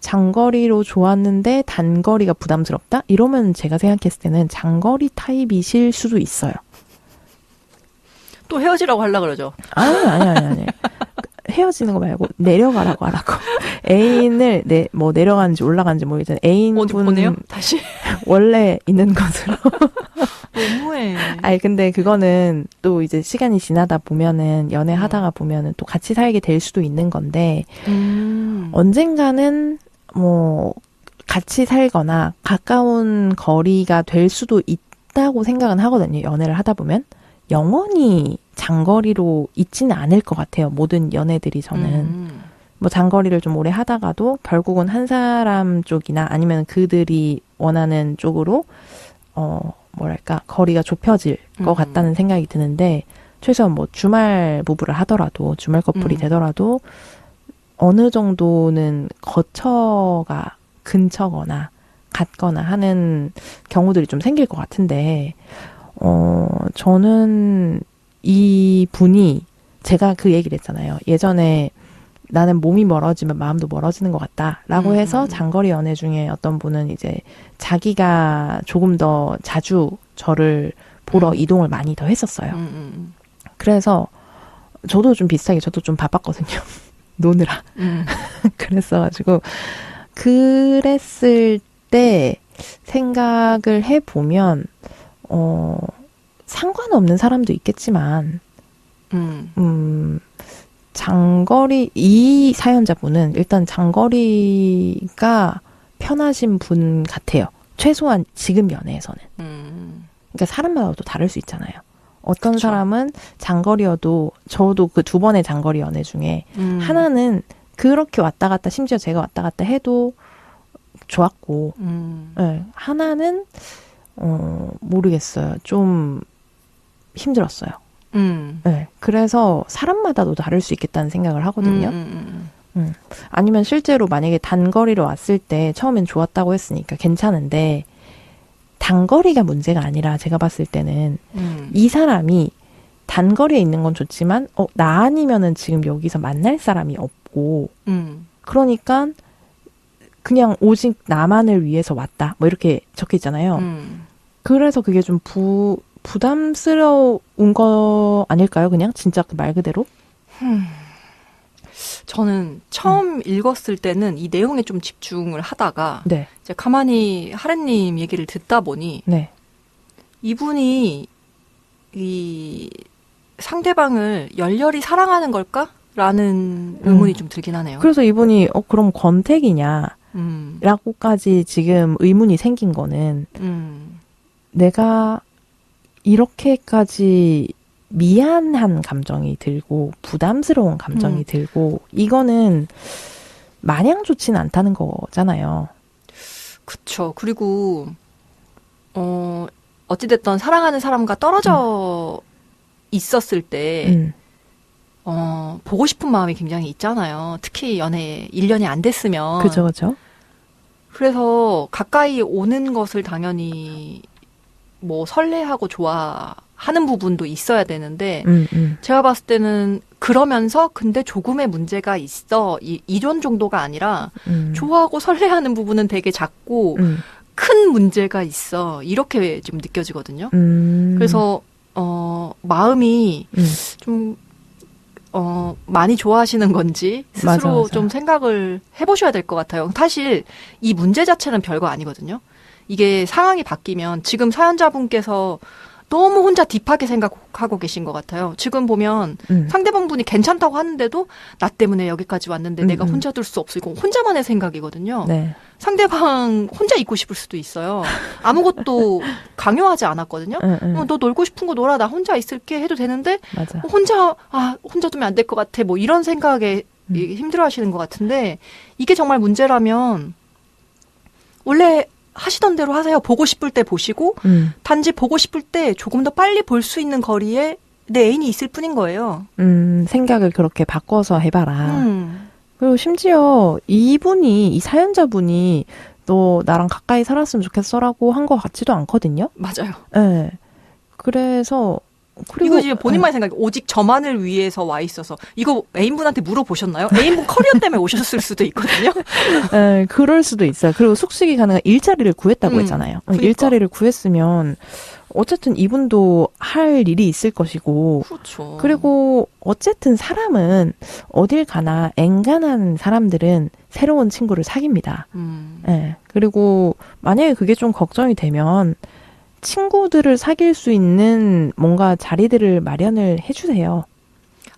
장거리로 좋았는데 단거리가 부담스럽다? 이러면 제가 생각했을 때는 장거리 타입이실 수도 있어요. 또 헤어지라고 하려고 그러죠. 아니. 헤어지는 거 말고 내려가라고 하라고. 애인을 내려가는지 올라가는지 모르겠잖아요. 애인분 어디 보내요? 다시 원래 있는 것으로. 너무해. 아니 근데 그거는 또 이제 시간이 지나다 보면은 연애하다가 보면은 또 같이 살게 될 수도 있는 건데 언젠가는 같이 살거나 가까운 거리가 될 수도 있다고 생각은 하거든요. 연애를 하다 보면 영원히 장거리로 있지는 않을 것 같아요. 모든 연애들이 저는. 장거리를 좀 오래 하다가도 결국은 한 사람 쪽이나 아니면 그들이 원하는 쪽으로, 거리가 좁혀질 것 같다는 생각이 드는데, 최소한 주말 부부를 하더라도, 주말 커플이 되더라도, 어느 정도는 거처가 근처거나 같거나 하는 경우들이 좀 생길 것 같은데, 저는 이 분이 제가 그 얘기를 했잖아요. 예전에 나는 몸이 멀어지면 마음도 멀어지는 것 같다라고 해서 장거리 연애 중에 어떤 분은 이제 자기가 조금 더 자주 저를 보러 이동을 많이 더 했었어요. 그래서 저도 좀 비슷하게 저도 좀 바빴거든요. 노느라. 그랬어가지고 그랬을 때 생각을 해보면 상관없는 사람도 있겠지만, 이 사연자분은 일단 장거리가 편하신 분 같아요. 최소한 지금 연애에서는. 그러니까 사람마다 또 다를 수 있잖아요. 어떤 그쵸. 사람은 장거리여도 저도 그 두 번의 장거리 연애 중에 하나는 그렇게 왔다 갔다 심지어 제가 왔다 갔다 해도 좋았고 네, 하나는 모르겠어요. 좀 힘들었어요. 네, 그래서 사람마다도 다를 수 있겠다는 생각을 하거든요. 아니면 실제로 만약에 단거리로 왔을 때 처음엔 좋았다고 했으니까 괜찮은데 단거리가 문제가 아니라 제가 봤을 때는 이 사람이 단거리에 있는 건 좋지만 나 아니면은 지금 여기서 만날 사람이 없고 그러니까 그냥 오직 나만을 위해서 왔다 뭐 이렇게 적혀 있잖아요. 그래서 그게 좀 부담스러운 거 아닐까요? 그냥 진짜 그 말 그대로? 저는 처음 읽었을 때는 이 내용에 좀 집중을 하다가 네. 이제 가만히 하래님 얘기를 듣다 보니 네. 이분이 이 상대방을 열렬히 사랑하는 걸까라는 의문이 좀 들긴 하네요. 그래서 이분이 그럼 권태기냐? 라고까지 지금 의문이 생긴 거는 내가 이렇게까지 미안한 감정이 들고 부담스러운 감정이 들고 이거는 마냥 좋지는 않다는 거잖아요. 그쵸. 그리고 어찌됐든 사랑하는 사람과 떨어져 있었을 때 보고 싶은 마음이 굉장히 있잖아요. 특히 연애 1년이 안 됐으면. 그죠, 그죠. 그래서 가까이 오는 것을 당연히 뭐 설레하고 좋아하는 부분도 있어야 되는데 제가 봤을 때는 그러면서 근데 조금의 문제가 있어. 이런 정도가 아니라 좋아하고 설레하는 부분은 되게 작고 큰 문제가 있어. 이렇게 지금 느껴지거든요. 그래서 마음이 좀 많이 좋아하시는 건지 스스로 맞아. 좀 생각을 해보셔야 될 것 같아요. 사실 이 문제 자체는 별거 아니거든요. 이게 상황이 바뀌면 지금 사연자분께서 너무 혼자 딥하게 생각하고 계신 것 같아요. 지금 보면 상대방분이 괜찮다고 하는데도 나 때문에 여기까지 왔는데 내가 혼자 둘 수 없어. 이거 혼자만의 생각이거든요. 네. 상대방 혼자 있고 싶을 수도 있어요. 아무것도 강요하지 않았거든요. 너 놀고 싶은 거 놀아. 나 혼자 있을게 해도 되는데 맞아. 혼자 두면 안 될 것 같아. 뭐 이런 생각에 힘들어 하시는 것 같은데 이게 정말 문제라면 원래 하시던 대로 하세요. 보고 싶을 때 보시고 단지 보고 싶을 때 조금 더 빨리 볼 수 있는 거리에 내 애인이 있을 뿐인 거예요. 생각을 그렇게 바꿔서 해봐라. 그리고 심지어 이 사연자분이 너 나랑 가까이 살았으면 좋겠어라고 한 것 같지도 않거든요. 맞아요. 네. 그래서 그리고 이거 지금 본인만의 생각이 오직 저만을 위해서 와 있어서 이거 애인분한테 물어보셨나요? 애인분 커리어 때문에 오셨을 수도 있거든요. 네, 그럴 수도 있어요. 그리고 속식이 가능한 일자리를 구했다고 했잖아요. 그러니까. 일자리를 구했으면 어쨌든 이분도 할 일이 있을 것이고 그렇죠. 그리고 어쨌든 사람은 어딜 가나 엔간한 사람들은 새로운 친구를 사깁니다. 네, 그리고 만약에 그게 좀 걱정이 되면 친구들을 사귈 수 있는 뭔가 자리들을 마련을 해주세요.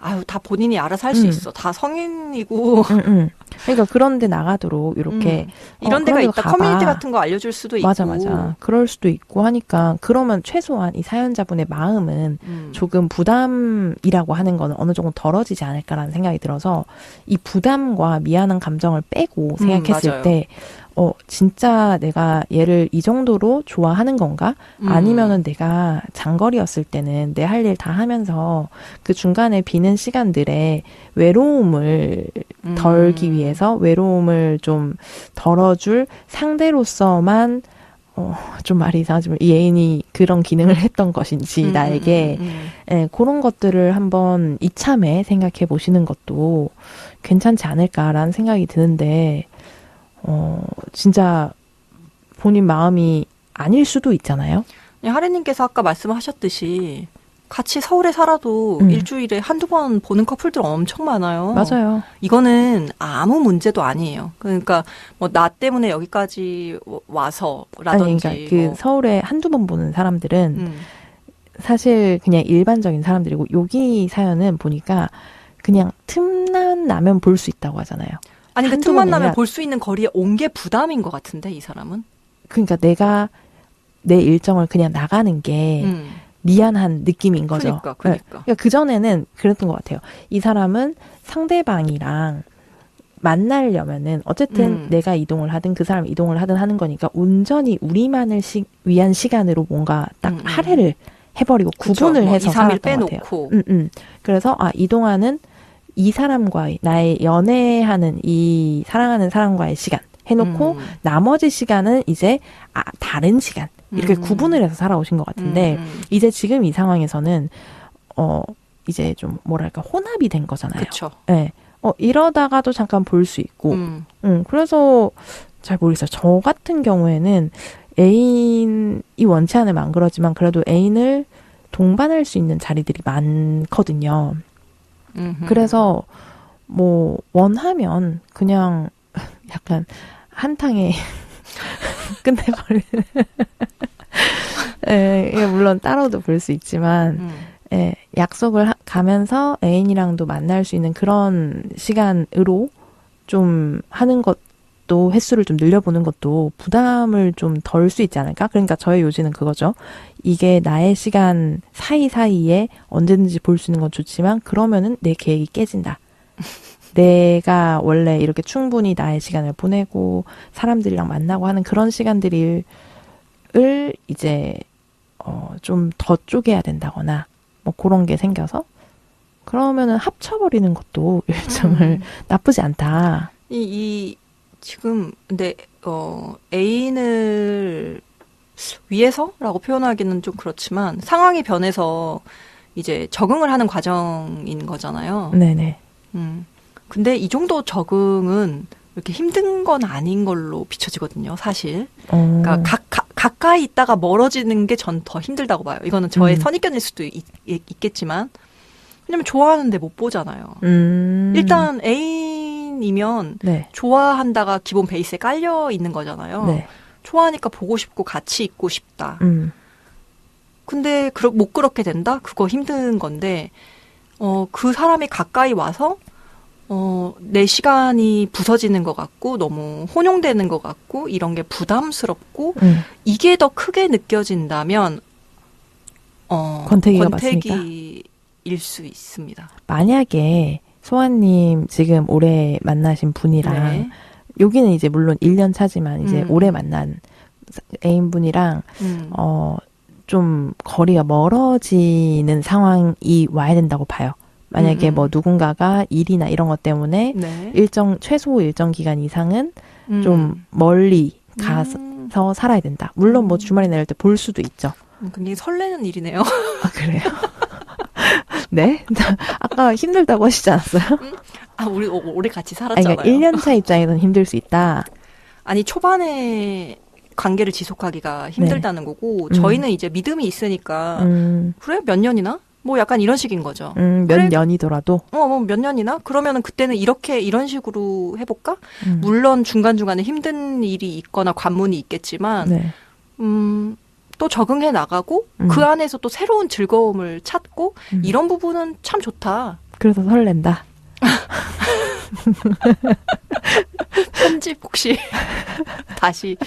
아유, 다 본인이 알아서 할 수 있어. 다 성인이고. 그러니까 그런데 나가도록 이렇게 이런 데가 있다. 가봐. 커뮤니티 같은 거 알려줄 수도 있고. 맞아. 그럴 수도 있고 하니까 그러면 최소한 이 사연자분의 마음은 조금 부담이라고 하는 거는 어느 정도 덜어지지 않을까라는 생각이 들어서 이 부담과 미안한 감정을 빼고 생각했을 맞아요. 때 진짜 내가 얘를 이 정도로 좋아하는 건가? 아니면은 내가 장거리였을 때는 내 할 일 다 하면서 그 중간에 비는 시간들에 외로움을 덜기 위해서 외로움을 좀 덜어줄 상대로서만 좀 말이 이상하지만 이 애인이 그런 기능을 했던 것인지 나에게 예, 그런 것들을 한번 이참에 생각해 보시는 것도 괜찮지 않을까라는 생각이 드는데 진짜 본인 마음이 아닐 수도 있잖아요. 하래님께서 아까 말씀하셨듯이 같이 서울에 살아도 일주일에 한두 번 보는 커플들 엄청 많아요. 맞아요. 이거는 아무 문제도 아니에요. 그러니까 뭐 나 때문에 여기까지 와서라든지. 아니, 그러니까 그 서울에 한두 번 보는 사람들은 사실 그냥 일반적인 사람들이고 여기 사연은 보니까 그냥 틈만 나면 볼 수 있다고 하잖아요. 아니, 그 한두 틈만 번이 나면 아니라 볼 수 있는 거리에 온 게 부담인 것 같은데, 이 사람은? 그러니까 내가 내 일정을 그냥 나가는 게 미안한 느낌인 거죠. 그러니까. 네. 그전에는 그랬던 것 같아요. 이 사람은 상대방이랑 만나려면은 어쨌든 내가 이동을 하든 그 사람이 이동을 하든 하는 거니까 온전히 우리만을 위한 시간으로 뭔가 딱 할애를 해버리고 구분을 해서 2, 3일 살았던 빼놓고. 것 같아요. 그래서 이동하는 이 사람과의 나의 연애하는 이 사랑하는 사람과의 시간 해놓고 나머지 시간은 이제 다른 시간 이렇게 구분을 해서 살아오신 것 같은데 이제 지금 이 상황에서는 이제 좀 뭐랄까 혼합이 된 거잖아요. 그렇죠. 네. 이러다가도 잠깐 볼 수 있고, 그래서 잘 모르겠어요. 저 같은 경우에는 애인이 원치 않으면 안 그러지만 그래도 애인을 동반할 수 있는 자리들이 많거든요. 그래서 뭐 원하면 그냥 약간 한탕에 끝내버리는. 예, 물론 따로도 볼 수 있지만. 예, 약속을 가면서 애인이랑도 만날 수 있는 그런 시간으로 좀 하는 것도 횟수를 좀 늘려보는 것도 부담을 좀 덜 수 있지 않을까? 그러니까 저의 요지는 그거죠. 이게 나의 시간 사이사이에 언제든지 볼 수 있는 건 좋지만 그러면은 내 계획이 깨진다. 내가 원래 이렇게 충분히 나의 시간을 보내고 사람들이랑 만나고 하는 그런 시간들을 이제 좀 더 쪼개야 된다거나 뭐 그런 게 생겨서 그러면은 합쳐버리는 것도 일정을 나쁘지 않다. 지금 근데 애인을 위해서라고 표현하기는 좀 그렇지만 상황이 변해서 이제 적응을 하는 과정인 거잖아요. 네네. 근데 이 정도 적응은 이렇게 힘든 건 아닌 걸로 비춰지거든요, 사실. 그러니까 가까이 있다가 멀어지는 게 전 더 힘들다고 봐요. 이거는 저의 선입견일 수도 있겠지만. 왜냐면 좋아하는데 못 보잖아요. 일단 애인이면 네. 좋아한다가 기본 베이스에 깔려 있는 거잖아요. 네. 좋아하니까 보고 싶고 같이 있고 싶다. 근데 못 그렇게 된다? 그거 힘든 건데 그 사람이 가까이 와서 내 시간이 부서지는 것 같고 너무 혼용되는 것 같고 이런 게 부담스럽고 이게 더 크게 느껴진다면 권태기가 맞습니까? 권태기일 수 있습니다. 만약에 소아님 지금 올해 만나신 분이랑 네. 여기는 이제 물론 1년 차지만 이제 올해 만난 애인분이랑 좀 거리가 멀어지는 상황이 와야 된다고 봐요. 만약에 뭐 누군가가 일이나 이런 것 때문에 네. 최소 일정 기간 이상은 좀 멀리 가서 살아야 된다. 물론 뭐 주말이나 이럴 때 볼 수도 있죠. 굉장히 설레는 일이네요. 아, 그래요? 네? 아까 힘들다고 하시지 않았어요? 우리 오래 같이 살았잖아요. 그러니까 1년 차 입장에서는 힘들 수 있다. 아니, 초반에 관계를 지속하기가 힘들다는 거고, 저희는 이제 믿음이 있으니까, 그래? 몇 년이나? 뭐 약간 이런 식인 거죠. 몇 그래? 년이더라도? 뭐 몇 년이나? 그러면은 그때는 이런 식으로 해볼까? 물론 중간중간에 힘든 일이 있거나 관문이 있겠지만, 네. 또 적응해 나가고, 그 안에서 또 새로운 즐거움을 찾고, 이런 부분은 참 좋다. 그래서 설렌다. 편집 혹시 다시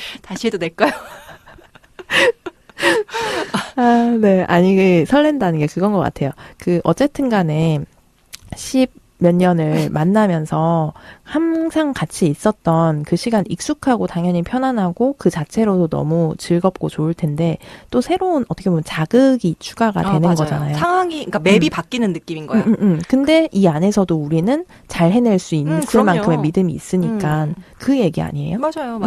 해도 될까요? 네. 아니, 설렌다는 게 그건 것 같아요. 어쨌든 간에 10몇 년을 만나면서 항상 같이 있었던 그 시간 익숙하고 당연히 편안하고 그 자체로도 너무 즐겁고 좋을 텐데 또 새로운 어떻게 보면 자극이 추가가 되는 맞아요. 거잖아요. 상황이, 그러니까 맵이 바뀌는 느낌인 거예요. 근데 이 안에서도 우리는 잘 해낼 수 있을 그럼요. 만큼의 믿음이 있으니까 그 얘기 아니에요? 맞아요.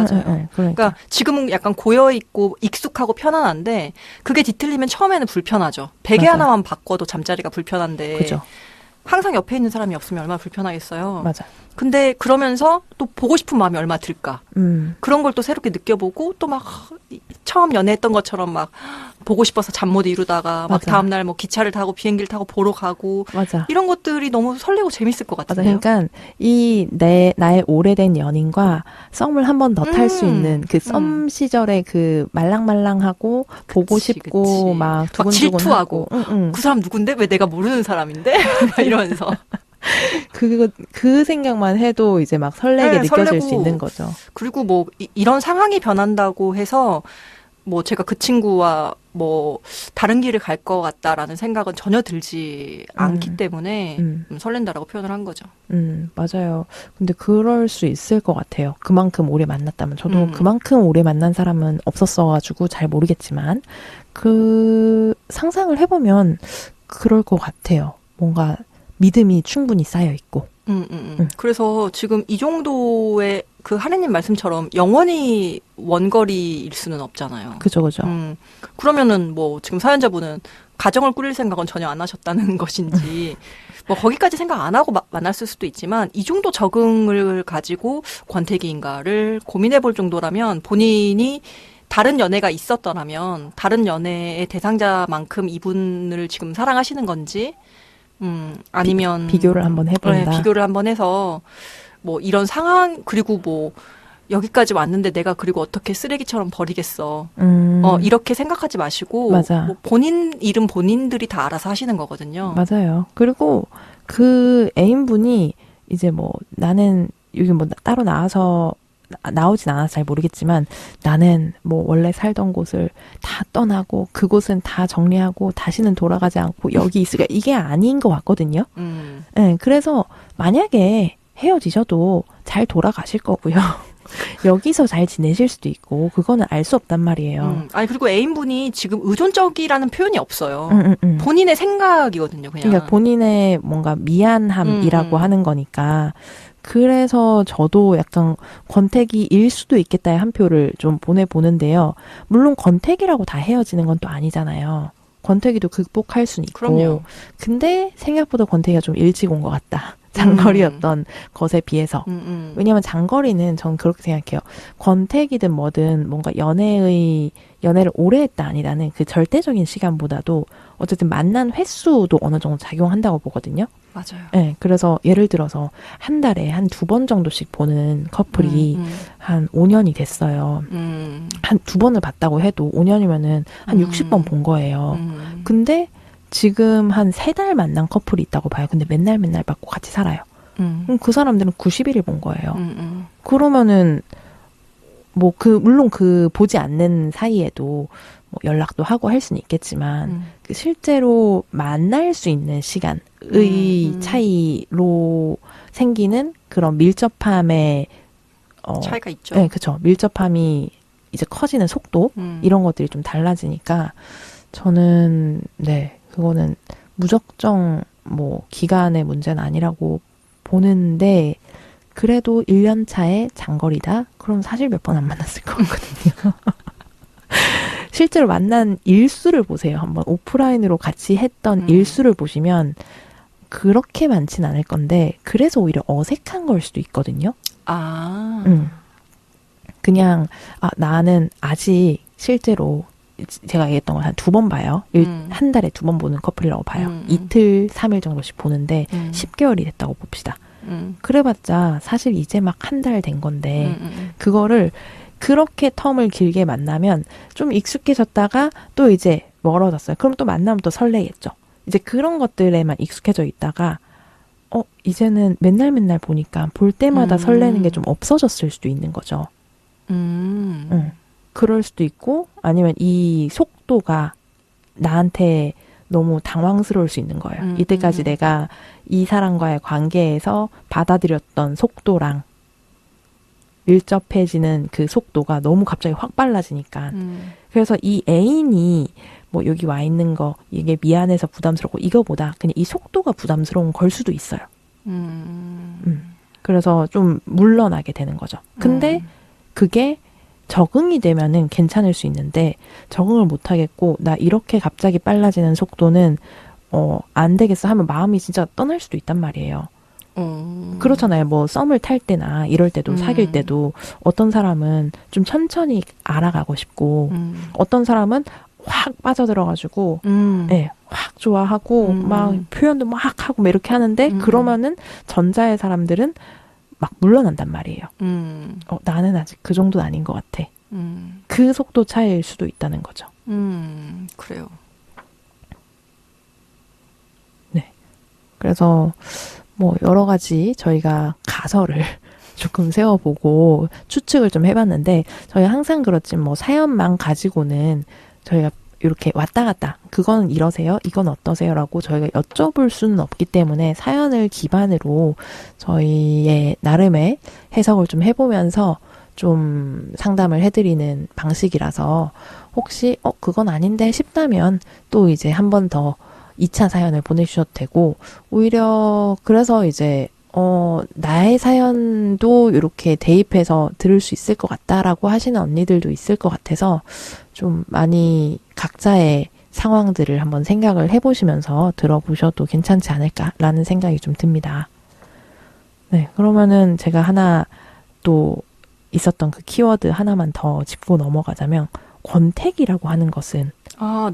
그러니까 지금은 약간 고여있고 익숙하고 편안한데 그게 뒤틀리면 처음에는 불편하죠. 베개 맞아. 하나만 바꿔도 잠자리가 불편한데 그죠. 항상 옆에 있는 사람이 없으면 얼마나 불편하겠어요. 맞아. 근데 그러면서 또 보고 싶은 마음이 얼마나 들까. 그런 걸 또 새롭게 느껴보고 또 막 처음 연애했던 것처럼 막 보고 싶어서 잠 못 이루다가 막 맞아. 다음날 뭐 기차를 타고 비행기를 타고 보러 가고 맞아. 이런 것들이 너무 설레고 재밌을 것 맞아. 같은데요. 그러니까 나의 오래된 연인과 썸을 한 번 더 탈 수 있는 그 썸 시절의 그 말랑말랑하고 보고 싶고 그치. 막 두근두근하고 질투하고 그 사람 누군데 왜 내가 모르는 사람인데 이러면서 그 생각만 해도 이제 막 설레게 네, 느껴질 설레고. 수 있는 거죠. 그리고 뭐 이런 상황이 변한다고 해서 뭐 제가 그 친구와 뭐 다른 길을 갈 것 같다라는 생각은 전혀 들지 않기 때문에 설렌다라고 표현을 한 거죠. 맞아요. 근데 그럴 수 있을 것 같아요. 그만큼 오래 만났다면. 저도 그만큼 오래 만난 사람은 없었어가지고 잘 모르겠지만, 그 상상을 해보면 그럴 것 같아요. 뭔가 믿음이 충분히 쌓여 있고. 그래서 지금 이 정도의 그 하느님 말씀처럼 영원히 원거리일 수는 없잖아요. 그죠. 그러면은 뭐 지금 사연자분은 가정을 꾸릴 생각은 전혀 안 하셨다는 것인지, 뭐 거기까지 생각 안 하고 만났을 수도 있지만 이 정도 적응을 가지고 권태기인가를 고민해 볼 정도라면 본인이 다른 연애가 있었더라면 다른 연애의 대상자만큼 이분을 지금 사랑하시는 건지, 아니면 비교를 한번 해본다. 네, 비교를 한번 해서 뭐 이런 상황, 그리고 뭐 여기까지 왔는데 내가 그리고 어떻게 쓰레기처럼 버리겠어. 이렇게 생각하지 마시고, 맞아. 뭐 본인 일은 본인들이 다 알아서 하시는 거거든요. 맞아요. 그리고 그 애인분이 이제 뭐 나는 여기 뭐 따로 나오진 않아서 잘 모르겠지만 나는 뭐 원래 살던 곳을 다 떠나고 그곳은 다 정리하고 다시는 돌아가지 않고 여기 있으니까 이게 아닌 것 같거든요. 네, 그래서 만약에 헤어지셔도 잘 돌아가실 거고요. 여기서 잘 지내실 수도 있고 그거는 알 수 없단 말이에요. 아니 그리고 애인분이 지금 의존적이라는 표현이 없어요. 본인의 생각이거든요. 그러니까 본인의 뭔가 미안함이라고 하는 거니까. 그래서 저도 약간 권태기일 수도 있겠다의 한 표를 좀 보내보는데요. 물론 권태기라고 다 헤어지는 건 또 아니잖아요. 권태기도 극복할 수는 있고. 그럼요. 근데 생각보다 권태기가 좀 일찍 온 것 같다. 장거리였던 것에 비해서. 왜냐면 장거리는 전 그렇게 생각해요. 권태기든 뭐든 뭔가 연애를 오래 했다 아니라는 그 절대적인 시간보다도 어쨌든 만난 횟수도 어느 정도 작용한다고 보거든요. 맞아요. 네, 그래서 예를 들어서 한 달에 한 2번 정도씩 보는 커플이 한 5년이 됐어요. 한 2번을 봤다고 해도 5년이면은 한 60번 본 거예요. 근데 지금 한 3달 만난 커플이 있다고 봐요. 근데 맨날 받고 같이 살아요. 그럼 그 사람들은 90일을 본 거예요. 그러면은 뭐 물론 보지 않는 사이에도 뭐 연락도 하고 할 수는 있겠지만 그 실제로 만날 수 있는 시간의 차이로 생기는 그런 밀접함의 차이가 있죠. 네, 그렇죠. 밀접함이 이제 커지는 속도 이런 것들이 좀 달라지니까 저는 그거는 무작정 뭐 기간의 문제는 아니라고 보는데 그래도 1년 차에 장거리다? 그럼 사실 몇 번 안 만났을 것 같거든요. 실제로 만난 일수를 보세요. 한번 오프라인으로 같이 했던 일수를 보시면 그렇게 많진 않을 건데 그래서 오히려 어색한 걸 수도 있거든요. 그냥 나는 아직 실제로 제가 얘기했던 건 한 2번 봐요. 한 달에 2번 보는 커플이라고 봐요. 이틀, 3일 정도씩 보는데 10개월이 됐다고 봅시다. 그래봤자 사실 이제 막 한 달 된 건데 그거를 그렇게 텀을 길게 만나면 좀 익숙해졌다가 또 이제 멀어졌어요. 그럼 또 만나면 또 설레겠죠. 이제 그런 것들에만 익숙해져 있다가 이제는 맨날 보니까 볼 때마다 설레는 게 좀 없어졌을 수도 있는 거죠. 그럴 수도 있고 아니면 이 속도가 나한테 너무 당황스러울 수 있는 거예요. 이때까지 내가 이 사람과의 관계에서 받아들였던 속도랑 밀접해지는 그 속도가 너무 갑자기 확 빨라지니까. 그래서 이 애인이 뭐 여기 와 있는 거 이게 미안해서 부담스럽고 이거보다 그냥 이 속도가 부담스러운 걸 수도 있어요. 그래서 좀 물러나게 되는 거죠. 근데 그게 적응이 되면은 괜찮을 수 있는데 적응을 못 하겠고 나 이렇게 갑자기 빨라지는 속도는 안 되겠어 하면 마음이 진짜 떠날 수도 있단 말이에요. 그렇잖아요. 뭐 썸을 탈 때나 이럴 때도 사귈 때도 어떤 사람은 좀 천천히 알아가고 싶고 어떤 사람은 확 빠져들어가지고 확 좋아하고 막 표현도 막 하고 막 이렇게 하는데 그러면은 전자의 사람들은 막 물러난단 말이에요. 나는 아직 그 정도는 아닌 것 같아. 그 속도 차이일 수도 있다는 거죠. 그래요. 네. 그래서 뭐 여러 가지 저희가 가설을 조금 세워보고 추측을 좀 해봤는데 저희 항상 그렇지만 뭐 사연만 가지고는 저희가 이렇게 왔다 갔다 그건 이러세요? 이건 어떠세요? 라고 저희가 여쭤볼 수는 없기 때문에 사연을 기반으로 저희의 나름의 해석을 좀 해보면서 좀 상담을 해드리는 방식이라서 혹시 그건 아닌데 싶다면 또 이제 한 번 더 2차 사연을 보내주셔도 되고 오히려 그래서 이제 나의 사연도 이렇게 대입해서 들을 수 있을 것 같다라고 하시는 언니들도 있을 것 같아서 좀 많이 각자의 상황들을 한번 생각을 해보시면서 들어보셔도 괜찮지 않을까라는 생각이 좀 듭니다. 네, 그러면은 제가 하나 또 있었던 그 키워드 하나만 더 짚고 넘어가자면 권태기라고 하는 것은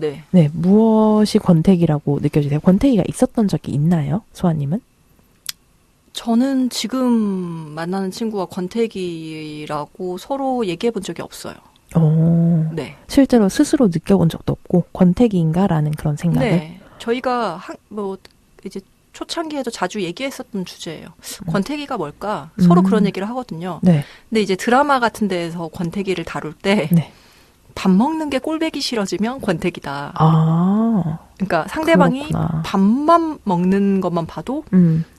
네. 네, 무엇이 권태기라고 느껴지세요? 권태기가 있었던 적이 있나요? 소아님은? 저는 지금 만나는 친구와 권태기라고 서로 얘기해 본 적이 없어요. 네. 실제로 스스로 느껴본 적도 없고 권태기인가라는 그런 생각을. 네. 저희가 이제 초창기에도 자주 얘기했었던 주제예요. 권태기가 뭘까? 서로 그런 얘기를 하거든요. 네. 근데 이제 드라마 같은 데에서 권태기를 다룰 때 네. 밥 먹는 게 꼴배기 싫어지면 권태기다. 그러니까 상대방이 그렇구나. 밥만 먹는 것만 봐도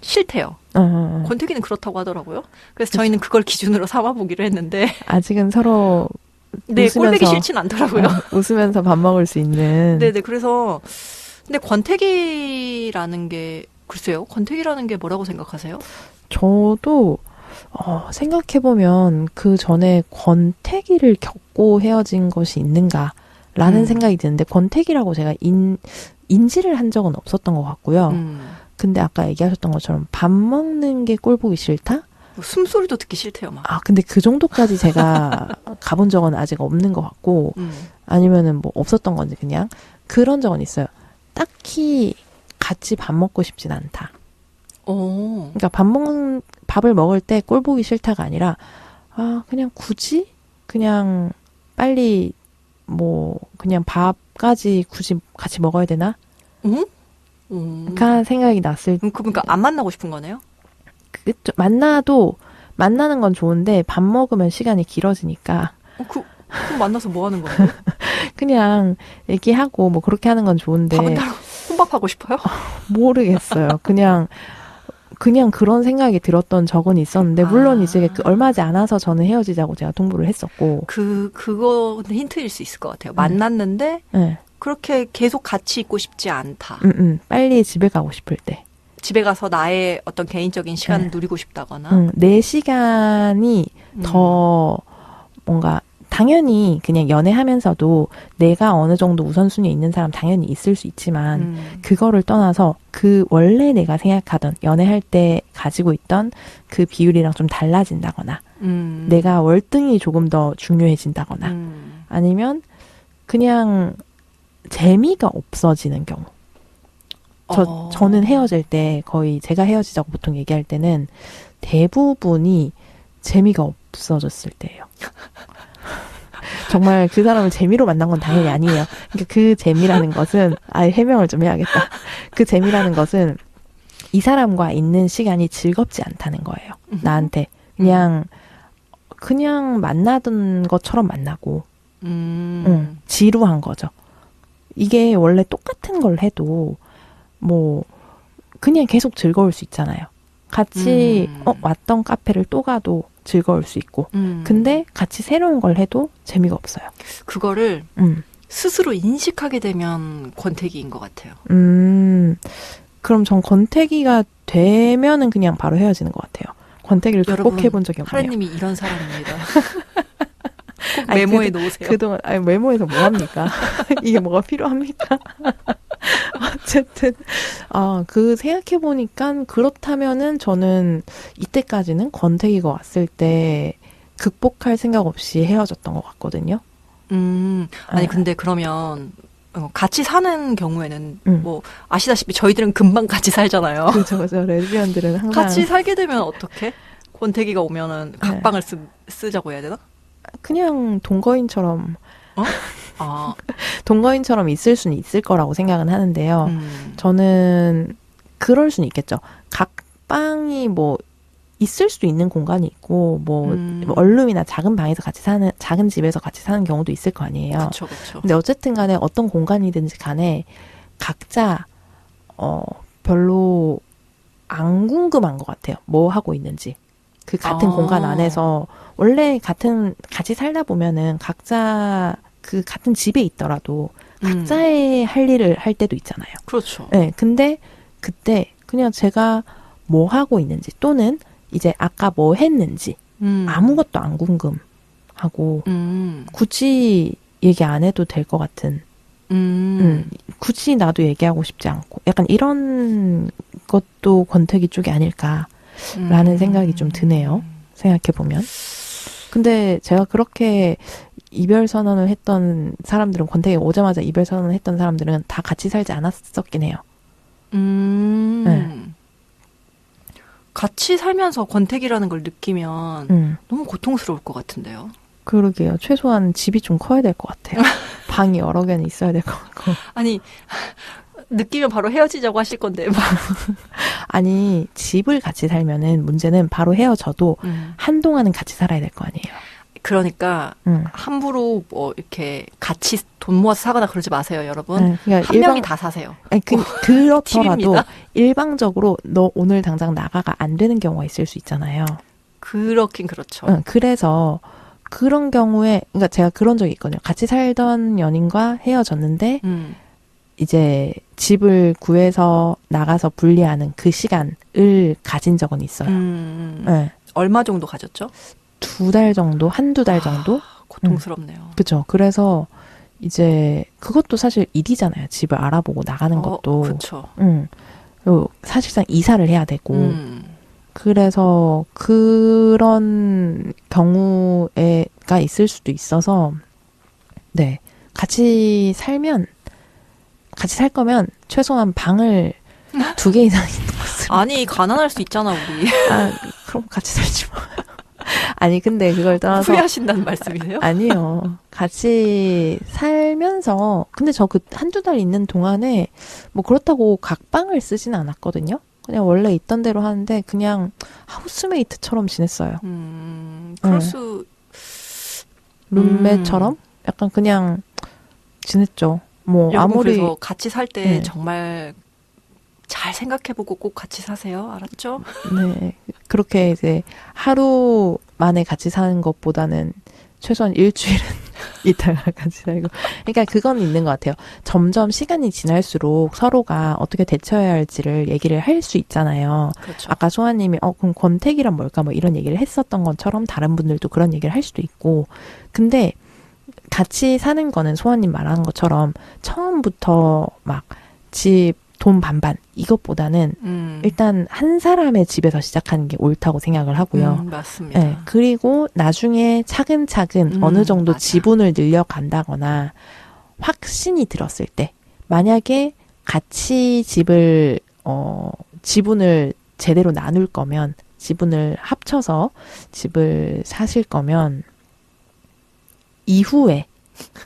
싫대요. 권태기는 그렇다고 하더라고요. 그래서 저희는 그걸 기준으로 삼아보기로 했는데 아직은 서로 네, 꼴배기 싫진 않더라고요. 웃으면서 밥 먹을 수 있는. 네네. 그래서 근데 권태기라는 게 글쎄요. 권태기라는 게 뭐라고 생각하세요? 저도 생각해보면 그 전에 권태기를 겪고 헤어진 것이 있는가라는 생각이 드는데 권태기라고 제가 인지를 한 적은 없었던 것 같고요. 근데 아까 얘기하셨던 것처럼 밥 먹는 게 꼴보기 싫다? 숨소리도 듣기 싫대요, 막. 근데 그 정도까지 제가 가본 적은 아직 없는 것 같고 아니면은 뭐 없었던 건지 그냥 그런 적은 있어요. 딱히 같이 밥 먹고 싶진 않다. 그러니까 밥을 먹을 때 꼴 보기 싫다가 아니라 그냥 굳이 그냥 빨리 뭐 그냥 밥까지 굳이 같이 먹어야 되나? 그러니까 생각이 났을 때 그러니까 안 만나고 싶은 거네요? 만나는 건 좋은데 밥 먹으면 시간이 길어지니까 그럼 만나서 뭐 하는 건가요? 그냥 얘기하고 뭐 그렇게 하는 건 좋은데 밥은 따로 혼밥하고 싶어요? 모르겠어요. 그냥 그런 생각이 들었던 적은 있었는데 물론 이제 얼마지 않아서 저는 헤어지자고 제가 통보를 했었고 그거 힌트일 수 있을 것 같아요. 만났는데 네. 그렇게 계속 같이 있고 싶지 않다. 빨리 집에 가고 싶을 때 집에 가서 나의 어떤 개인적인 시간을 누리고 싶다거나 내 시간이 더 뭔가 당연히 그냥 연애하면서도 내가 어느 정도 우선순위에 있는 사람 당연히 있을 수 있지만 그거를 떠나서 그 원래 내가 생각하던 연애할 때 가지고 있던 그 비율이랑 좀 달라진다거나 내가 월등히 조금 더 중요해진다거나 아니면 그냥 재미가 없어지는 경우 저는 헤어질 때 거의 제가 헤어지자고 보통 얘기할 때는 대부분이 재미가 없어졌을 때예요. 정말 그 사람을 재미로 만난 건 당연히 아니에요. 그러니까 그 재미라는 것은 해명을 좀 해야겠다. 그 재미라는 것은 이 사람과 있는 시간이 즐겁지 않다는 거예요. 나한테 그냥 만나던 것처럼 만나고 지루한 거죠. 이게 원래 똑같은 걸 해도 뭐 그냥 계속 즐거울 수 있잖아요. 같이 왔던 카페를 또 가도 즐거울 수 있고 근데 같이 새로운 걸 해도 재미가 없어요. 그거를 스스로 인식하게 되면 권태기인 것 같아요. 그럼 전 권태기가 되면은 그냥 바로 헤어지는 것 같아요. 권태기를 극복해본 적이 없네요. 하루님이 이런 사람입니다. 꼭 메모해 놓으세요. 그동안 메모해서 뭐 합니까? 이게 뭐가 필요합니까? 어쨌든 그 생각해 보니까 그렇다면은 저는 이때까지는 권태기가 왔을 때 극복할 생각 없이 헤어졌던 것 같거든요. 아니 근데 그러면 같이 사는 경우에는 뭐 아시다시피 저희들은 금방 같이 살잖아요. 그렇죠. 레즈비언들은 항상 같이 살게 되면 어떻게? 권태기가 오면은 각방을 쓰자고 해야 되나? 그냥 동거인처럼 동거인처럼 있을 수는 있을 거라고 생각은 하는데요. 저는 그럴 수는 있겠죠. 각방이 뭐 있을 수 있는 공간이 있고 뭐 원룸이나 작은 방에서 같이 사는 작은 집에서 같이 사는 경우도 있을 거 아니에요. 그렇죠, 그렇죠. 근데 어쨌든 간에 어떤 공간이든지 간에 각자 별로 안 궁금한 것 같아요. 뭐 하고 있는지. 그 같은 공간 안에서 원래 같이 살다 보면은 각자 그 같은 집에 있더라도 각자의 할 일을 할 때도 있잖아요. 그렇죠. 네, 근데 그때 그냥 제가 뭐 하고 있는지 또는 이제 아까 뭐 했는지 아무것도 안 궁금하고 굳이 얘기 안 해도 될 것 같은 굳이 나도 얘기하고 싶지 않고 약간 이런 것도 권태기 쪽이 아닐까라는 생각이 좀 드네요. 생각해보면. 근데 제가 그렇게 이별 선언을 했던 사람들은 권태기 오자마자 이별 선언을 했던 사람들은 다 같이 살지 않았었긴 해요. 네. 같이 살면서 권태기라는 걸 느끼면 너무 고통스러울 것 같은데요. 그러게요. 최소한 집이 좀 커야 될 것 같아요. 방이 여러 개는 있어야 될 것 같고. 아니, 느끼면 바로 헤어지자고 하실 건데. 아니, 집을 같이 살면은 문제는 바로 헤어져도 한동안은 같이 살아야 될 거 아니에요. 그러니까 함부로 뭐 이렇게 같이 돈 모아서 사거나 그러지 마세요, 여러분. 네, 그러니까 한 명이 다 사세요. 아니, 그렇더라도 팁입니다. 일방적으로 너 오늘 당장 나가가 안 되는 경우가 있을 수 있잖아요. 그렇긴 그렇죠. 그래서 그런 경우에 그러니까 제가 그런 적이 있거든요. 같이 살던 연인과 헤어졌는데 이제 집을 구해서 나가서 분리하는 그 시간을 가진 적은 있어요. 네. 얼마 정도 가졌죠? 2달 정도, 한두 달 정도? 고통스럽네요. 그죠. 그래서 이제 그것도 사실 일이잖아요. 집을 알아보고 나가는 것도. 그렇죠. 그리고 사실상 이사를 해야 되고. 그래서 그런 경우가 있을 수도 있어서 네. 같이 살 거면 최소한 방을 2개 이상 있는 것으로. 아니, 가난할 수 있잖아, 우리. 그럼 같이 살지 뭐. 아니 근데 그걸 떠나서 후회하신다는 말씀이세요? 아니요. 같이 살면서 근데 저 그 한두 달 있는 동안에 뭐 그렇다고 각방을 쓰진 않았거든요. 그냥 원래 있던 대로 하는데 그냥 하우스메이트처럼 지냈어요. 그럴 수 룸메처럼 약간 그냥 지냈죠. 뭐 여러분 아무리 그래서 같이 살 때 정말 잘 생각해보고 꼭 같이 사세요. 알았죠? 네. 그렇게 이제 하루 만에 같이 사는 것보다는 최소한 일주일은 있다가 같이 살고. 그러니까 그건 있는 것 같아요. 점점 시간이 지날수록 서로가 어떻게 대처해야 할지를 얘기를 할 수 있잖아요. 그렇죠. 아까 소아님이 그럼 권태기란 뭘까 뭐 이런 얘기를 했었던 것처럼 다른 분들도 그런 얘기를 할 수도 있고. 근데 같이 사는 거는 소아님 말하는 것처럼 처음부터 막 집 돈 반반 이것보다는 일단 한 사람의 집에서 시작하는 게 옳다고 생각을 하고요. 맞습니다. 네, 그리고 나중에 차근차근 어느 정도 맞아. 지분을 늘려간다거나 확신이 들었을 때 만약에 같이 지분을 제대로 나눌 거면 지분을 합쳐서 집을 사실 거면 이후에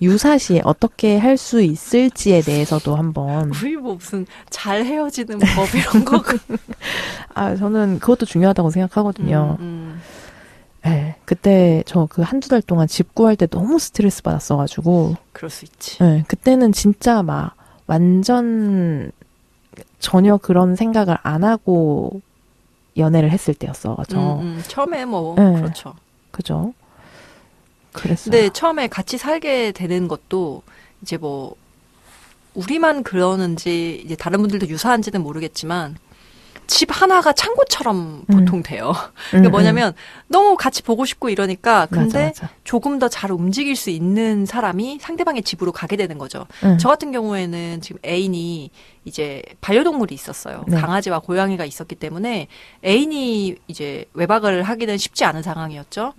유사시에 어떻게 할 수 있을지에 대해서도 한번 우리 뭐 무슨 잘 헤어지는 법 이런 거 저는 그것도 중요하다고 생각하거든요. 네, 그때 저 그 한두 달 동안 집 구할 때 너무 스트레스 받았어가지고 그럴 수 있지. 네, 그때는 진짜 막 완전 전혀 그런 생각을 안 하고 연애를 했을 때였어가지고 처음에 뭐 네. 그렇죠. 그죠? 그랬어요. 근데 처음에 같이 살게 되는 것도 이제 뭐 우리만 그러는지 이제 다른 분들도 유사한지는 모르겠지만 집 하나가 창고처럼 보통 돼요. 그러니까 뭐냐면 너무 같이 보고 싶고 이러니까 근데 맞아. 조금 더 잘 움직일 수 있는 사람이 상대방의 집으로 가게 되는 거죠. 저 같은 경우에는 지금 애인이 이제 반려동물이 있었어요. 네. 강아지와 고양이가 있었기 때문에 애인이 이제 외박을 하기는 쉽지 않은 상황이었죠.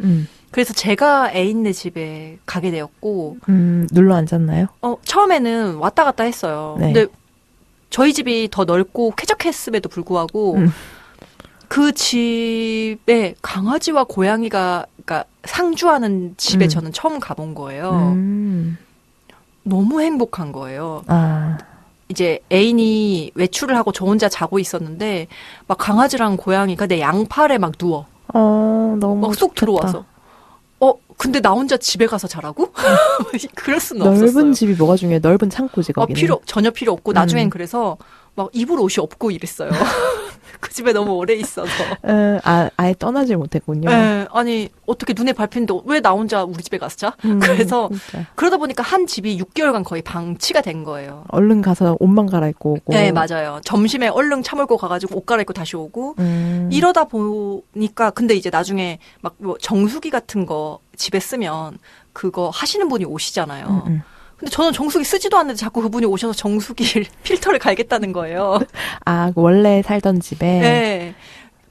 그래서 제가 애인네 집에 가게 되었고 눌러 앉았나요? 처음에는 왔다 갔다 했어요. 네. 근데 저희 집이 더 넓고 쾌적했음에도 불구하고 그 집에 강아지와 고양이가 그러니까 상주하는 집에 저는 처음 가본 거예요. 너무 행복한 거예요. 이제 애인이 외출을 하고 저 혼자 자고 있었는데 막 강아지랑 고양이가 내 양팔에 막 누워. 너무 막 쏙 좋겠다. 들어와서. 근데 나 혼자 집에 가서 자라고? 그럴 수는 넓은 없었어요. 집이 뭐가 중요해? 넓은 창고지 거기는. 전혀 필요 없고 나중엔 그래서 막 입을 옷이 없고 이랬어요. 그 집에 너무 오래 있어서. 아예 떠나질 못했군요. 네, 아니 어떻게 눈에 밟히는데 왜 나 혼자 우리 집에 가서 자? 그래서 진짜. 그러다 보니까 한 집이 6개월간 거의 방치가 된 거예요. 얼른 가서 옷만 갈아입고 오고. 네, 맞아요. 점심에 얼른 차 몰고 가가지고 옷 갈아입고 다시 오고 이러다 보니까 근데 이제 나중에 막 뭐 정수기 같은 거 집에 쓰면 그거 하시는 분이 오시잖아요. 근데 저는 정수기 쓰지도 않는데 자꾸 그분이 오셔서 정수기 필터를 갈겠다는 거예요. 아, 원래 살던 집에. 네.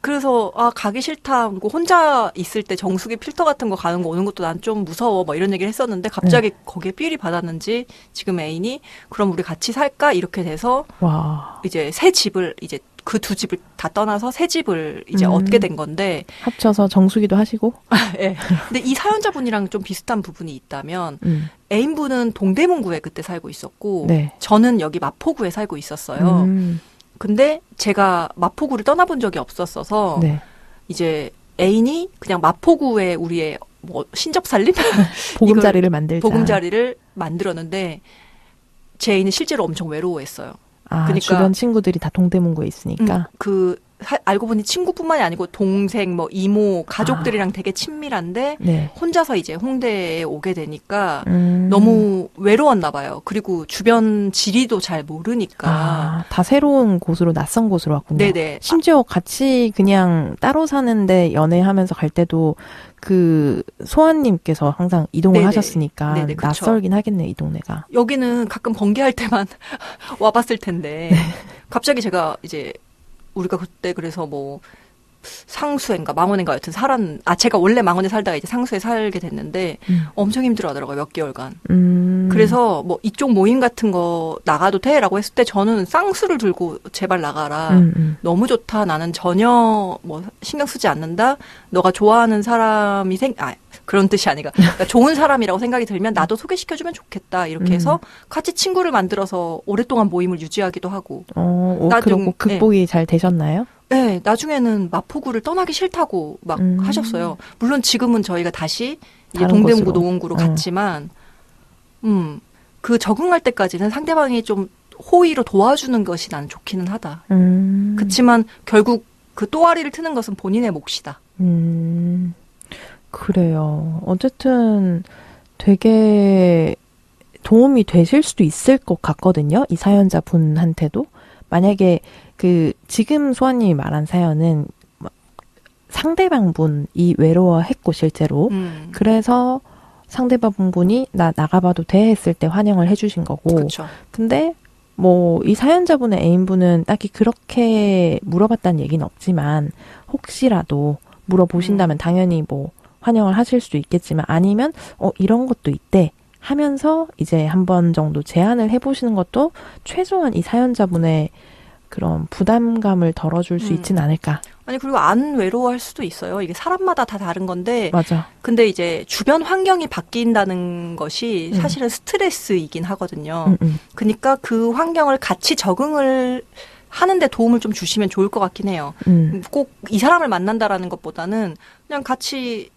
그래서 가기 싫다. 그리고 혼자 있을 때 정수기 필터 같은 거 가는 거 오는 것도 난 좀 무서워. 뭐 이런 얘기를 했었는데 갑자기 거기에 삘이 받았는지 지금 애인이 그럼 우리 같이 살까? 이렇게 돼서 와. 이제 새 집을 이제 그 두 집을 다 떠나서 새 집을 이제 얻게 된 건데 합쳐서 정수기도 하시고. 네. 근데 이 사연자분이랑 좀 비슷한 부분이 있다면 애인분은 동대문구에 그때 살고 있었고 네. 저는 여기 마포구에 살고 있었어요. 근데 제가 마포구를 떠나본 적이 없었어서 네. 이제 애인이 그냥 마포구에 우리의 뭐 신접살림 보금자리를 만들자. 보금자리를 만들었는데 제 애인은 실제로 엄청 외로워했어요. 아, 그러니까 주변 친구들이 다 동대문구에 있으니까. 알고 보니 친구뿐만이 아니고 동생, 뭐 이모, 가족들이랑 되게 친밀한데 네. 혼자서 이제 홍대에 오게 되니까 너무 외로웠나 봐요. 그리고 주변 지리도 잘 모르니까. 다 새로운 곳으로 낯선 곳으로 왔군요. 네네. 심지어 같이 그냥 따로 사는데 연애하면서 갈 때도 그 소아님께서 항상 이동을 네네. 하셨으니까 네네, 그쵸. 낯설긴 하겠네, 이 동네가. 여기는 가끔 번개할 때만 와봤을 텐데 갑자기 제가 이제 우리가 그때 그래서 뭐 상수인가 망원인가 여튼 제가 원래 망원에 살다가 이제 상수에 살게 됐는데 엄청 힘들어하더라고요, 몇 개월간. 그래서 뭐 이쪽 모임 같은 거 나가도 돼라고 했을 때 저는 쌍수를 들고 제발 나가라. 너무 좋다. 나는 전혀 뭐 신경 쓰지 않는다. 너가 좋아하는 사람이 그런 뜻이 아니라 그러니까 좋은 사람이라고 생각이 들면 나도 소개시켜주면 좋겠다. 이렇게 해서 같이 친구를 만들어서 오랫동안 모임을 유지하기도 하고. 그리고 극복이 잘 되셨나요? 네, 나중에는 마포구를 떠나기 싫다고 막 하셨어요. 물론 지금은 저희가 다시 이제 동대문구 노원구로 갔지만, 그 적응할 때까지는 상대방이 좀 호의로 도와주는 것이 난 좋기는 하다. 그치만 결국 그 또아리를 트는 것은 본인의 몫이다. 그래요. 어쨌든 되게 도움이 되실 수도 있을 것 같거든요. 이 사연자 분한테도. 만약에 지금 소아님이 말한 사연은 상대방 분이 외로워했고 실제로 그래서 상대방 분이 나 나가봐도 돼 했을 때 환영을 해주신 거고. 그쵸. 근데 뭐 이 사연자분의 애인분은 딱히 그렇게 물어봤다는 얘기는 없지만 혹시라도 물어보신다면 당연히 뭐 환영을 하실 수도 있겠지만 아니면 이런 것도 있대 하면서 이제 한 번 정도 제안을 해보시는 것도 최소한 이 사연자분의 그런 부담감을 덜어줄 수 있진 않을까. 아니 그리고 안 외로워할 수도 있어요. 이게 사람마다 다 다른 건데. 맞아. 근데 이제 주변 환경이 바뀐다는 것이 사실은 스트레스이긴 하거든요. 그러니까 그 환경을 같이 적응을 하는데 도움을 좀 주시면 좋을 것 같긴 해요. 꼭 이 사람을 만난다라는 것보다는 그냥 같이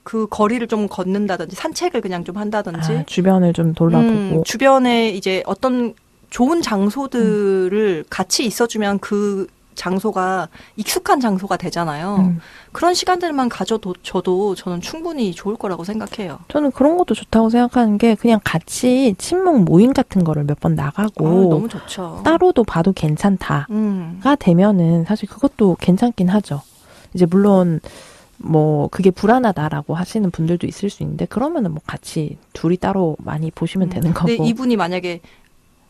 그 거리를 좀 걷는다든지 산책을 그냥 좀 한다든지. 주변을 좀 돌아보고. 주변에 이제 어떤 좋은 장소들을 같이 있어주면 그 장소가 익숙한 장소가 되잖아요. 그런 시간들만 가져줘도 저는 충분히 좋을 거라고 생각해요. 저는 그런 것도 좋다고 생각하는 게 그냥 같이 친목 모임 같은 거를 몇 번 나가고 너무 좋죠. 따로도 봐도 괜찮다가 되면은 사실 그것도 괜찮긴 하죠. 이제 물론 뭐 그게 불안하다라고 하시는 분들도 있을 수 있는데 그러면은 뭐 같이 둘이 따로 많이 보시면 되는 거고. 근데 이분이 만약에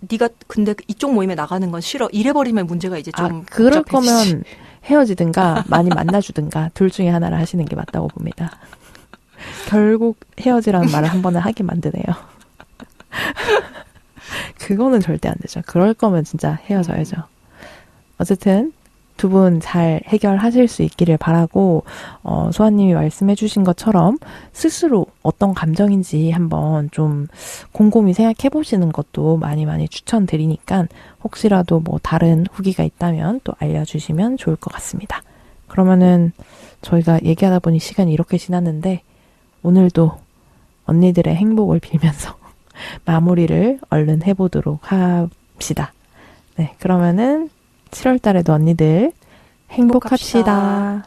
네가 근데 이쪽 모임에 나가는 건 싫어 이래버리면 문제가 이제 좀 그럴 복잡해지지. 거면 헤어지든가 많이 만나주든가 둘 중에 하나를 하시는 게 맞다고 봅니다. 결국 헤어지라는 말을 한 번에 하게 만드네요. 그거는 절대 안 되죠. 그럴 거면 진짜 헤어져야죠. 어쨌든 두 분 잘 해결하실 수 있기를 바라고, 소아님이 말씀해 주신 것처럼 스스로 어떤 감정인지 한번 좀 곰곰이 생각해 보시는 것도 많이 많이 추천드리니까 혹시라도 뭐 다른 후기가 있다면 또 알려주시면 좋을 것 같습니다. 그러면은 저희가 얘기하다 보니 시간이 이렇게 지났는데 오늘도 언니들의 행복을 빌면서 마무리를 얼른 해보도록 합시다. 네, 그러면은 7월 달에도 언니들 행복합시다.